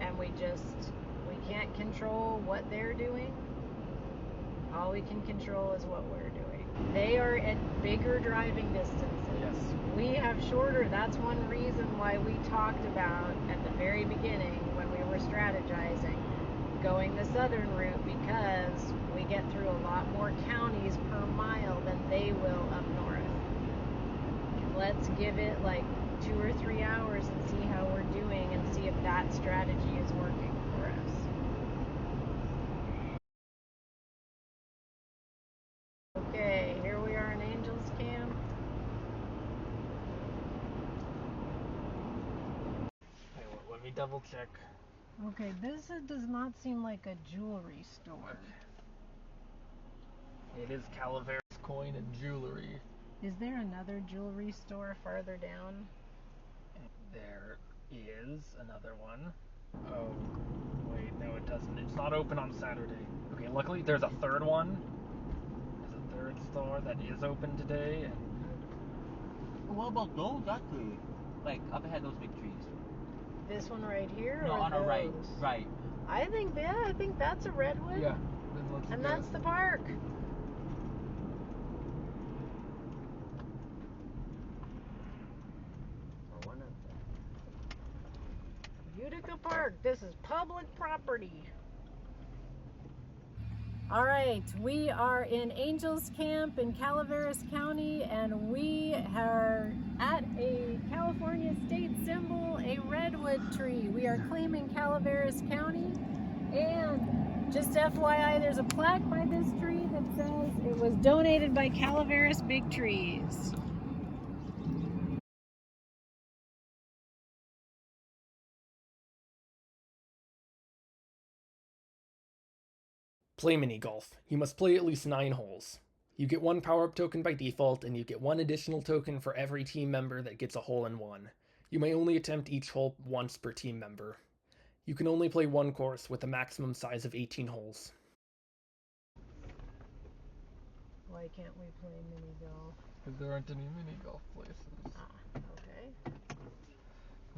And we can't control what they're doing. All we can control is what we're doing. They are at bigger driving distances. Yes. We have shorter. That's one reason why we talked about at the very beginning when we were strategizing going the southern route, because we get through a lot more counties per mile than they will up north. Let's give it like 2 or 3 hours and see how we're doing and see if that strategy is working for us. Okay, here we are in Angels Camp. Okay, well, let me double check. Okay, this does not seem like a jewelry store. It is Calaveras Coin and Jewelry. Is there another jewelry store farther down? There is another one. Oh, wait, no it doesn't. It's not open on Saturday. Okay, luckily there's a third one. There's a third store that is open today. And What about those actually? Like up ahead, those big trees. This one right here? No, or on our right. those? Right. I think that's a redwood. yeah, then let's And go. that's the park. Or one of them. Utica Park. This is public property. All right, we are in Angels Camp in Calaveras County, and we are at a California state symbol, a redwood tree. We are claiming Calaveras County, and just FYI, there's a plaque by this tree that says it was donated by Calaveras Big Trees. Play mini golf. You must play at least 9 holes. You get 1 power-up token by default, and you get 1 additional token for every team member that gets a hole-in-one. You may only attempt each hole once per team member. You can only play 1 course with a maximum size of 18 holes. Why can't we play mini golf? Because there aren't any mini golf places. Okay.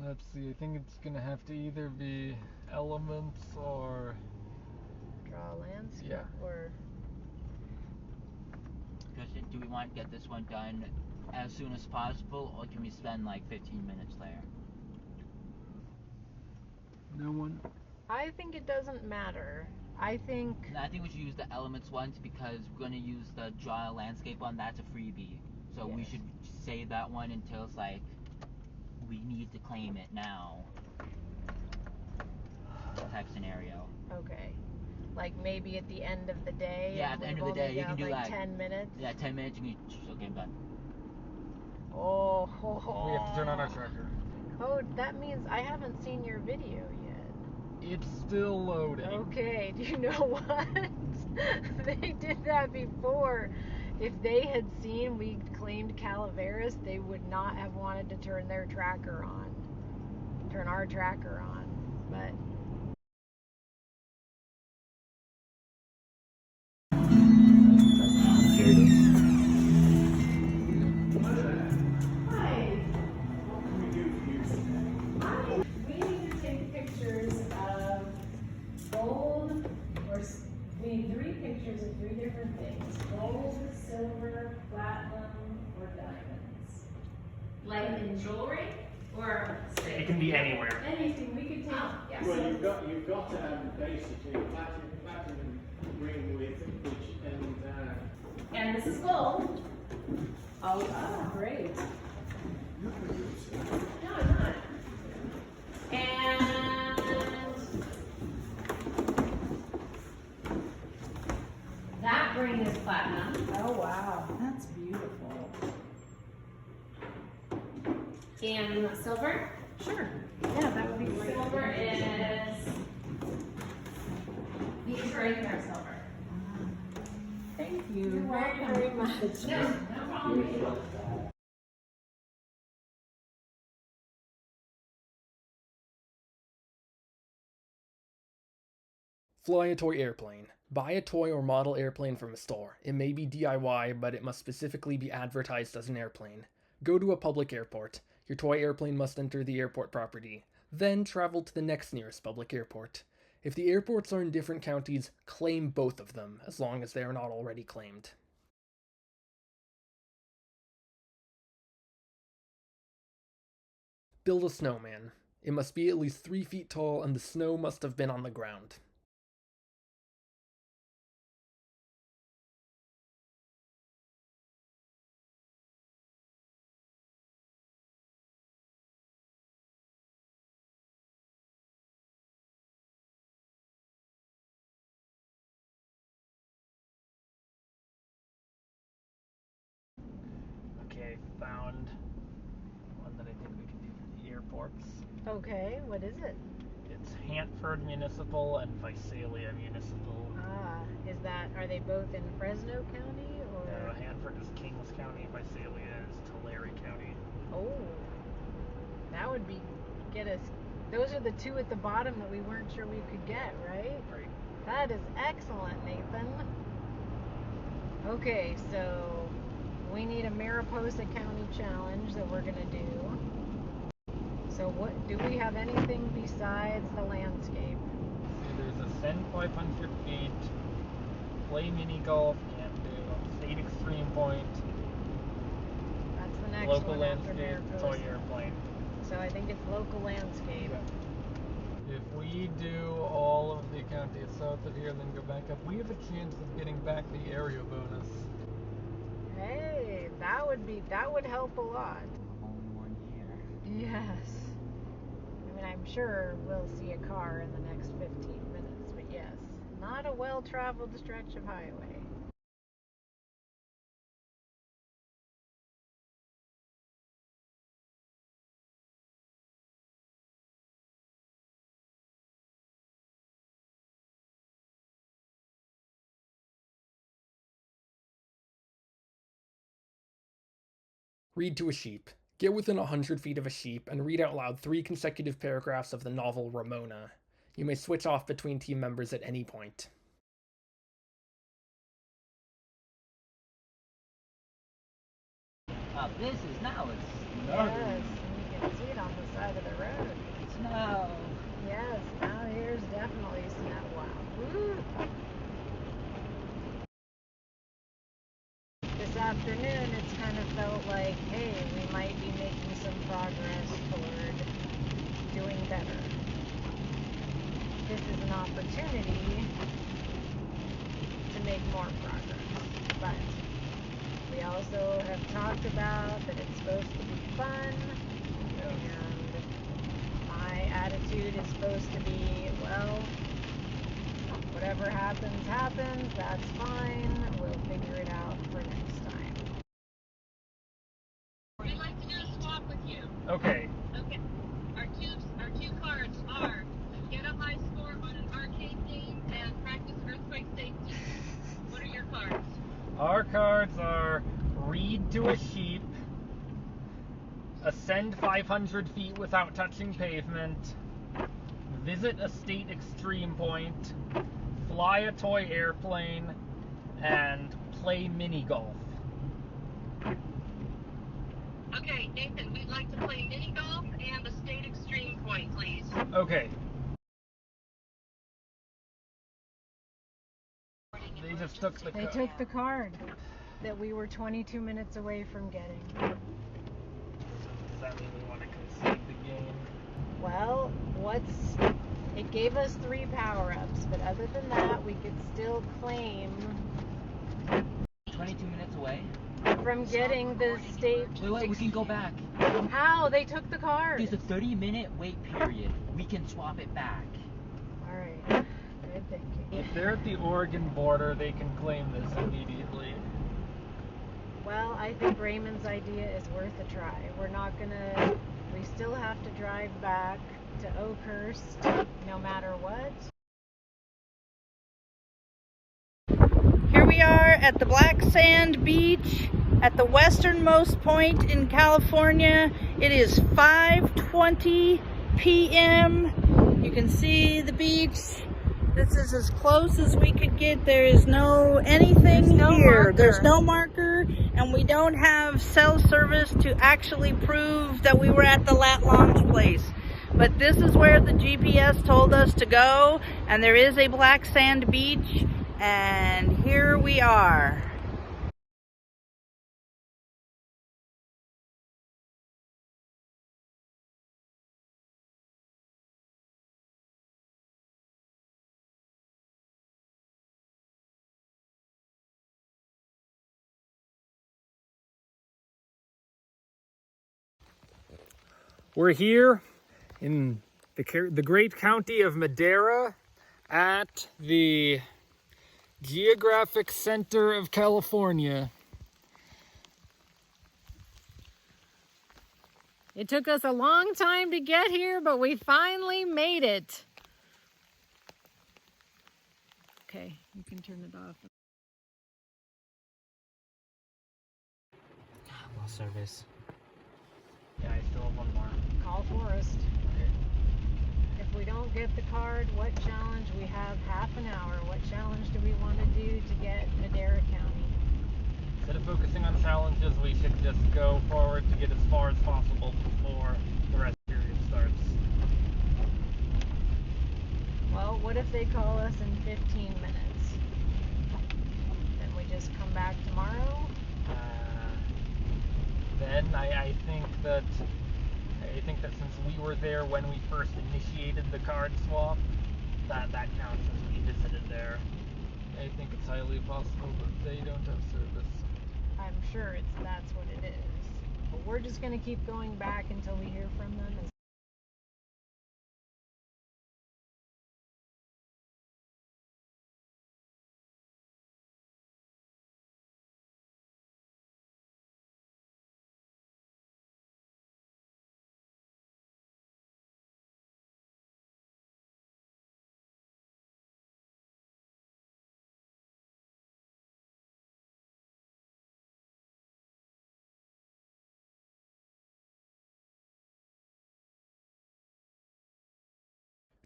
Let's see, I think it's gonna have to either be elements or... Draw a landscape Yeah. or... Gretchen, do we want to get this one done as soon as possible, or can we spend like 15 minutes there? No one? I think it doesn't matter. I think we should use the elements ones because we're gonna use the draw landscape one. That's a freebie, so we should save that one until it's like we need to claim it now type scenario. Okay. Like maybe at the end of the day. Yeah, at the end of the day, you can do like that. 10 minutes. Yeah, 10 minutes. You can still game done. Oh. We have to turn on our tracker. Oh, that means I haven't seen your video yet. It's still loading. Okay, do you know what? They did that before. If they had seen we claimed Calaveras, they would not have wanted to turn their tracker on. Turn our tracker on. But Here it is. We need to take pictures of gold, or we need 3 pictures of 3 different things: gold, silver, platinum, or diamonds. Like in jewelry or It can be anywhere. Anything we could take. Yes. Well, you've got to have basically platinum ring with which and this is gold. Oh, great. No, I'm not. And that ring is platinum. Oh, wow. That's beautiful. And silver? Sure. Yeah, that would be great. Silver is these right here, silver. Thank you You're very much. No, no problem. Fly a toy airplane. Buy a toy or model airplane from a store. It may be DIY, but it must specifically be advertised as an airplane. Go to a public airport. Your toy airplane must enter the airport property. Then travel to the next nearest public airport. If the airports are in different counties, claim both of them, as long as they are not already claimed. Build a snowman. It must be at least 3 feet tall, and the snow must have been on the ground. Okay, found one that I think we can do for the airports. okay, what is it? It's Hanford Municipal and Visalia Municipal. Are they both in Fresno County or? No, Hanford is Kings County, Visalia is Tulare County. Oh, that would get us. Those are the 2 at the bottom that we weren't sure we could get, right? Right. That is excellent, Nathan. Okay, so we need a Mariposa County challenge that we're gonna do. So what do we have anything besides the landscape? There's ascend 500 feet, play mini golf, and do state extreme point, That's the next local one after landscape, Mariposa. toy airplane. So I think it's local landscape. If we do all of the counties south of here and then go back up, we have a chance of getting back the area bonus. Hey, that would help a lot. Home one here. Yes. I mean, I'm sure we'll see a car in the next 15 minutes, but yes, not a well-traveled stretch of highway. Read to a sheep. Get within 100 feet of a sheep and read out loud 3 consecutive paragraphs of the novel Ramona. You may switch off between team members at any point. This is now it's Yes, and you can see it on the side of the road. snow. Yes, now here's definitely snow. Wow. Woo. This afternoon, it's kind of felt like, hey, we might be making some progress toward doing better. This is an opportunity to make more progress. But we also have talked about that it's supposed to be fun. And my attitude is supposed to be, well, whatever happens, happens. That's fine. We'll figure it out for next time. We'd like to do a swap with you. Okay. Okay. Our two cards are get a high score on an arcade game and practice earthquake safety. What are your cards? Our cards are read to a sheep, ascend 500 feet without touching pavement, visit a state extreme point, fly a toy airplane, and play mini golf. Okay, Nathan, we'd like to play mini golf and the state extreme point, please. Okay. They just took the They took the card that we were 22 minutes away from getting. Does that mean we want to concede the game? Well, it gave us 3 power-ups, but other than that, we could still claim 22 minutes away. from getting the state. Wait, we can go back. How? They took the card. There's a 30-minute wait period. We can swap it back. All right. Good thinking. If they're at the Oregon border, they can claim this immediately. Well, I think Raymond's idea is worth a try. We still have to drive back to Oakhurst no matter what. Here we are at the Black Sand Beach at the westernmost point in California. It is 5:20 p.m. You can see the beach. This is as close as we could get. There is anything here. There's no marker, and we don't have cell service to actually prove that we were at the Lat Launch place. But this is where the GPS told us to go, and there is a black sand beach, and here we are. We're here in the great county of Madera at the geographic center of California. It took us a long time to get here, but we finally made it. Okay, you can turn it off. Lost service. Yeah, I still have one more. Call Forrest. If we don't get the card, what challenge? We have half an hour. What challenge do we want to do to get Madera County? Instead of focusing on challenges, we should just go forward to get as far as possible before the rest period starts. Well, what if they call us in 15 minutes? Then we just come back tomorrow? Then I think that since we were there when we first initiated the card swap, that counts as we visited there. I think it's highly possible that they don't have service. I'm sure that's what it is. But we're just going to keep going back until we hear from them and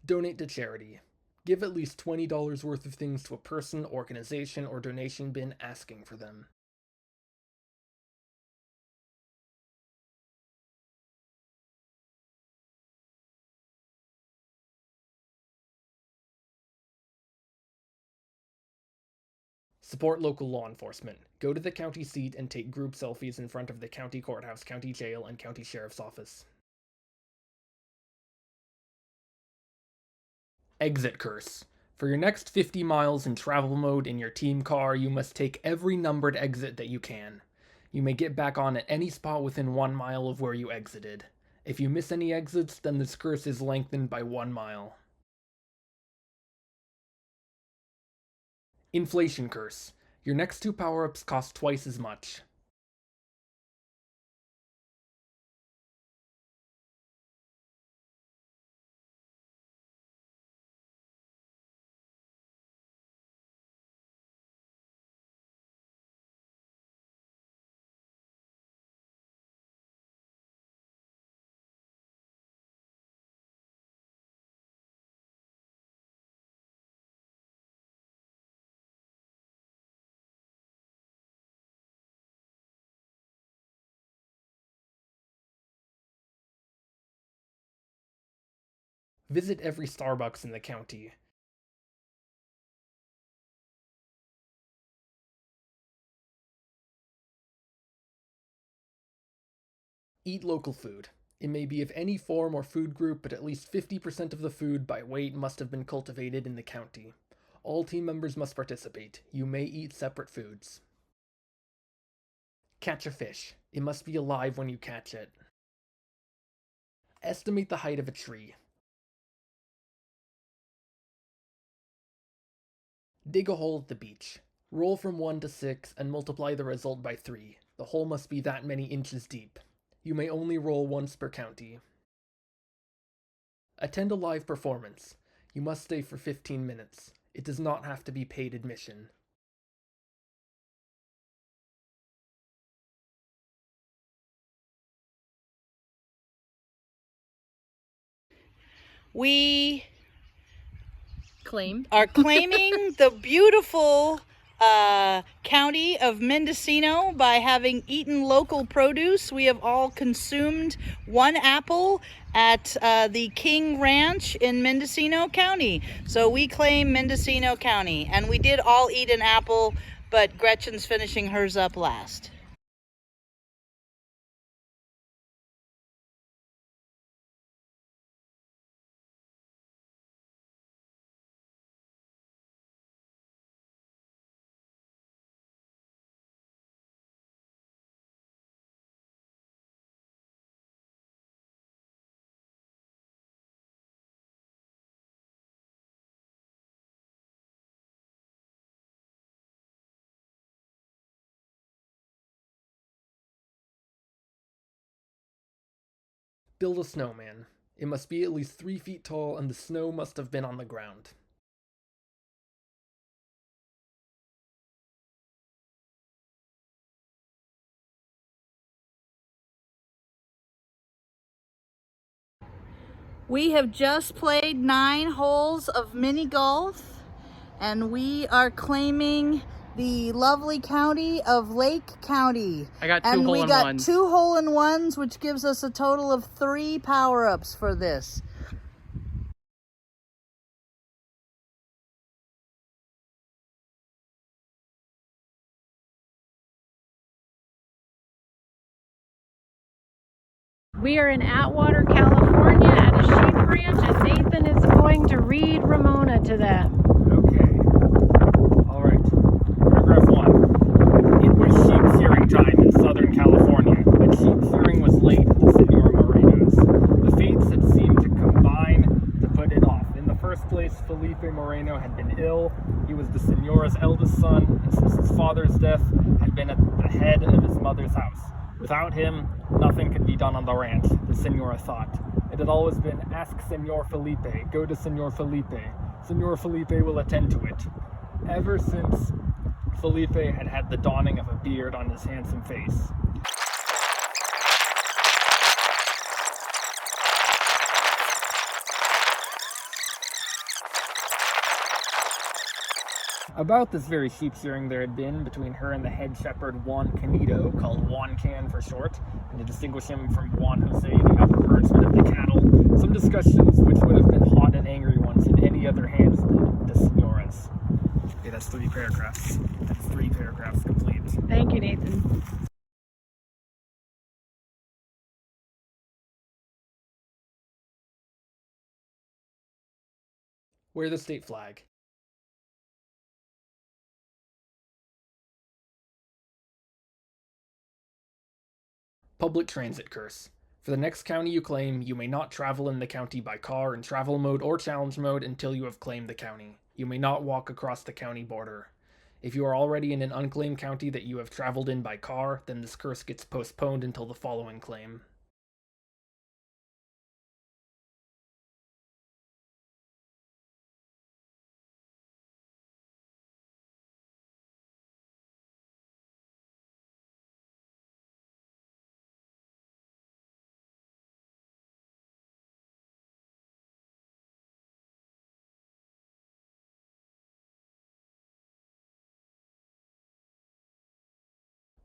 Donate to charity. Give at least $20 worth of things to a person, organization, or donation bin asking for them. Support local law enforcement. Go to the county seat and take group selfies in front of the county courthouse, county jail, and county sheriff's office. Exit curse. For your next 50 miles in travel mode in your team car, you must take every numbered exit that you can. You may get back on at any spot within 1 mile of where you exited. If you miss any exits, then this curse is lengthened by 1 mile. Inflation curse. Your next 2 power-ups cost twice as much. Visit every Starbucks in the county. Eat local food. It may be of any form or food group, but at least 50% of the food by weight must have been cultivated in the county. All team members must participate. You may eat separate foods. Catch a fish. It must be alive when you catch it. Estimate the height of a tree. Dig a hole at the beach. Roll from 1 to 6 and multiply the result by 3. The hole must be that many inches deep. You may only roll once per county. Attend a live performance. You must stay for 15 minutes. It does not have to be paid admission. We Claim. are claiming the beautiful county of Mendocino by having eaten local produce. We have all consumed 1 apple at the King Ranch in Mendocino County. So we claim Mendocino County, and we did all eat an apple, but Gretchen's finishing hers up last. Build a snowman. It must be at least 3 feet tall and the snow must have been on the ground. We have just played 9 holes of mini golf, and we are claiming the lovely county of Lake County. I got 2 and we got hole-in-ones. 2 hole-in-ones, which gives us a total of 3 power-ups for this. We are in Atwater, California at a sheep ranch, and Nathan is going to read Ramona to them. Okay. Alright. Paragraph 1. It was sheep shearing time in Southern California, but sheep shearing was late at the Senor Moreno's. The fates had seemed to combine to put it off. In the first place, Felipe Moreno had been ill. He was the Senora's eldest son, and since his father's death, had been at the head of his mother's house. Without him, nothing could be done on the ranch, the Senora thought. It had always been, ask Senor Felipe, go to Senor Felipe. Senor Felipe will attend to it. Ever since Felipe had had the dawning of a beard on his handsome face. About this very sheep shearing there had been between her and the head shepherd Juan Canito, called Juan Can for short, and to distinguish him from Juan Jose, the other herdsman of the cattle, some discussions which would have been hot and angry ones in any other hands than the Senora's. Okay, that's 3 paragraphs. That's 3 paragraphs complete. Thank you, Nathan. Wear the state flag. Public transit curse. For the next county you claim, you may not travel in the county by car in travel mode or challenge mode until you have claimed the county. You may not walk across the county border. If you are already in an unclaimed county that you have traveled in by car, then this curse gets postponed until the following claim.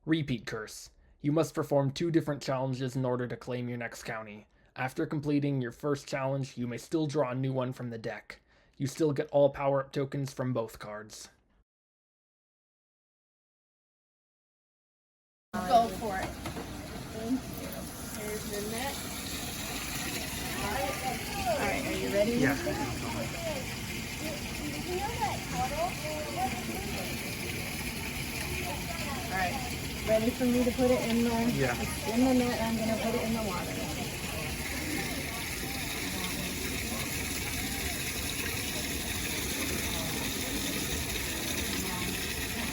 Repeat curse. You must perform 2 different challenges in order to claim your next county. After completing your first challenge, you may still draw a new one from the deck. You still get all power-up tokens from both cards. Go for it. Thank you. Here's the net. Alright, are you ready? Yeah. Alright. Ready for me to put it in the Yeah. in the net? I'm gonna put it in the water.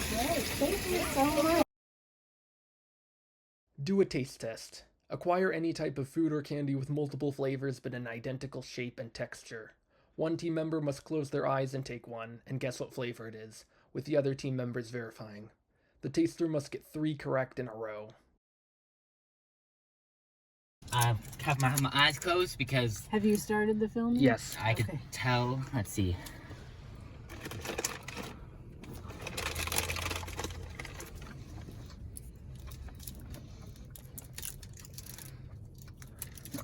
Great. Thank you so much. Do a taste test. Acquire any type of food or candy with multiple flavors but an identical shape and texture. One team member must close their eyes and take one, and guess what flavor it is, with the other team members verifying. The taster must get 3 correct in a row. I have my eyes closed because Have you started the film? Yes. I could tell. Let's see.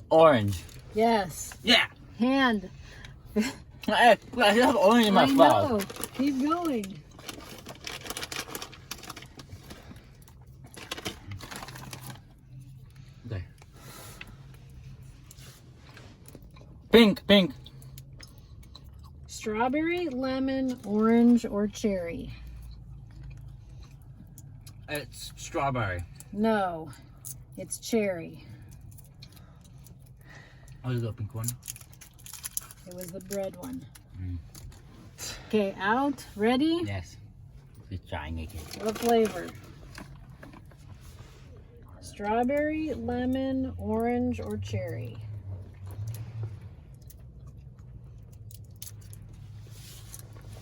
Orange. Yes. Yeah. Hand. I have orange in my I mouth. know. Keep going. Okay. Pink. Strawberry, lemon, orange, or cherry? It's strawberry. No, it's cherry. What is the pink one? It was the bread one. Mm. Okay, out. Ready? Yes. He's trying again. What flavor? Strawberry, lemon, orange, or cherry?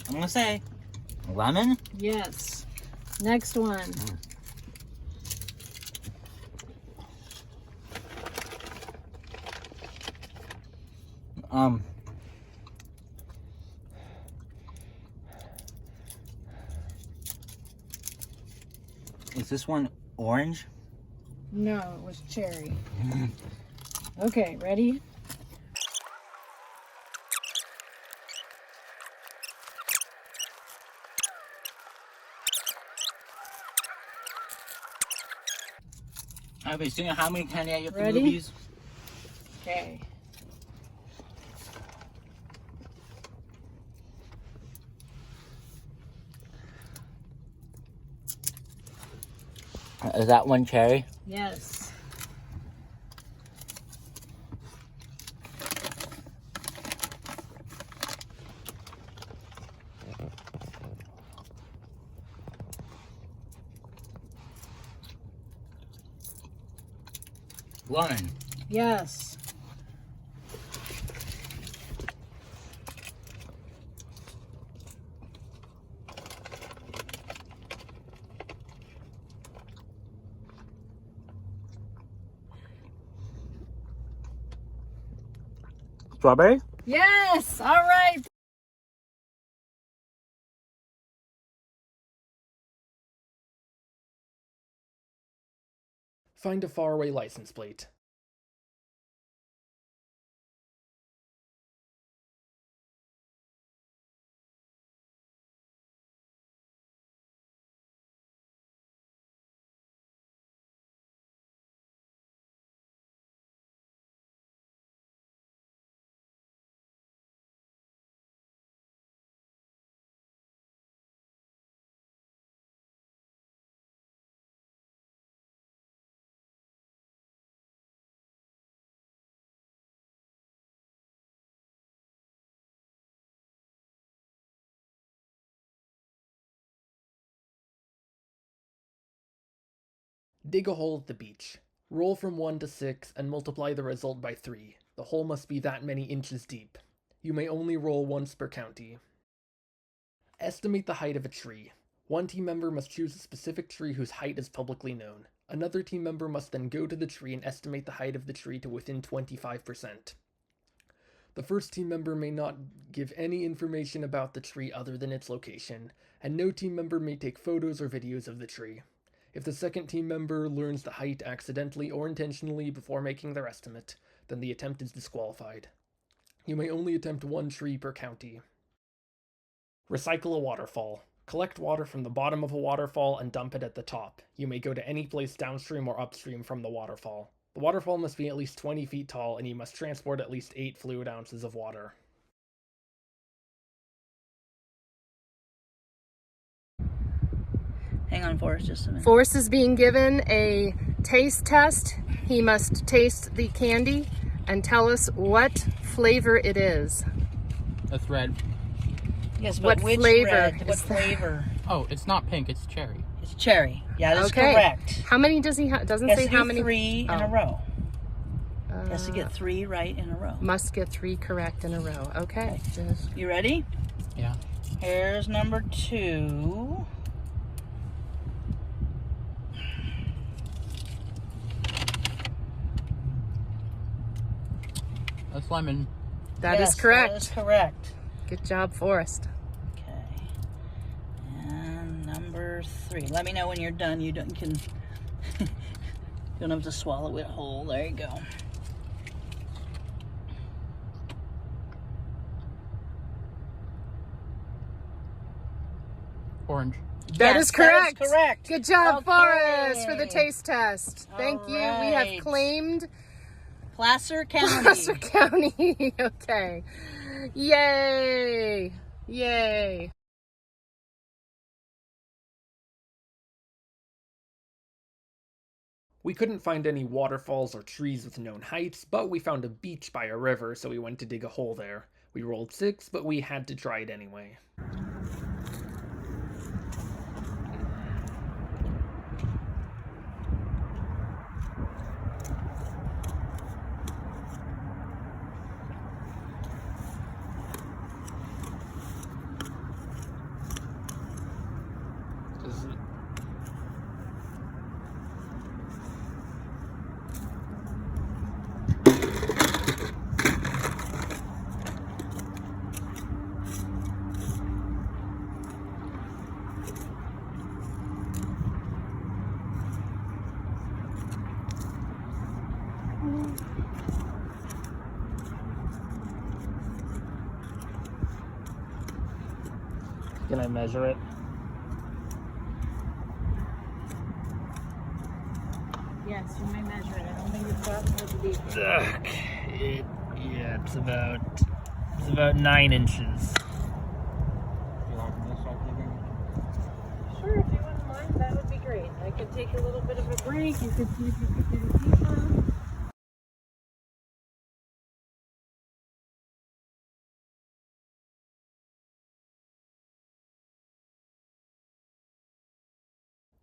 I'm gonna say lemon. Yes. Next one. Is this one orange? No, it was cherry. Okay, ready? I've been seeing how many candy at your Ready? movies. Okay. Is that one cherry? Yes. Lemon. Yes. Strawberry? Yes. All right. Find a faraway license plate. Dig a hole at the beach. Roll from 1 to 6 and multiply the result by 3. The hole must be that many inches deep. You may only roll once per county. Estimate the height of a tree. One team member must choose a specific tree whose height is publicly known. Another team member must then go to the tree and estimate the height of the tree to within 25%. The first team member may not give any information about the tree other than its location, and no team member may take photos or videos of the tree. If the second team member learns the height accidentally or intentionally before making their estimate, then the attempt is disqualified. You may only attempt one tree per county. Recycle a waterfall. Collect water from the bottom of a waterfall and dump it at the top. You may go to any place downstream or upstream from the waterfall. The waterfall must be at least 20 feet tall, and you must transport at least 8 fluid ounces of water. Hang on, Forrest, just a minute. Forrest is being given a taste test. He must taste the candy and tell us what flavor it is. That's red. Yes, but What which flavor red? What is that? flavor? Oh, it's not pink, it's cherry. It's cherry. Yeah, that's Okay. correct. How many does he have? Doesn't He has say to how do many. 3 in a Oh. row. He has to get 3 right in a row. Must get 3 correct in a row. Okay. You ready? Yeah. Here's number 2. That's lemon. That Yes, is correct. That is correct. Good job, Forrest. Okay. And number 3. Let me know when you're done. You don't can. You don't have to swallow it whole. There you go. Orange. That Yes, is correct. That is correct. Good job, Okay. Forrest, for the taste test. Thank you. We have right. claimed Placer County. Placer County. Okay. Yay. Yay. We couldn't find any waterfalls or trees with known heights, but we found a beach by a river, so we went to dig a hole there. We rolled 6, but we had to try it anyway. Can I measure it? Yes, you may measure it. I don't think it's that deep. Yeah, it's about 9 inches. Sure, if you wouldn't mind, that would be great. I could take a little bit of a break. You could see if you could do the deeper.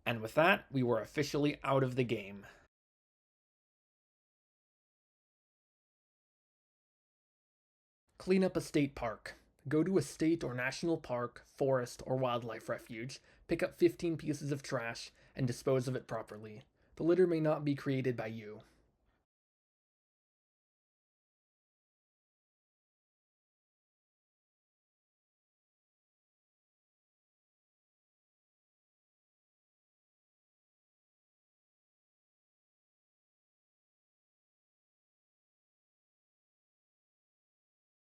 And with that, we were officially out of the game. Clean up a state park. Go to a state or national park, forest, or wildlife refuge, pick up 15 pieces of trash, and dispose of it properly. The litter may not be created by you.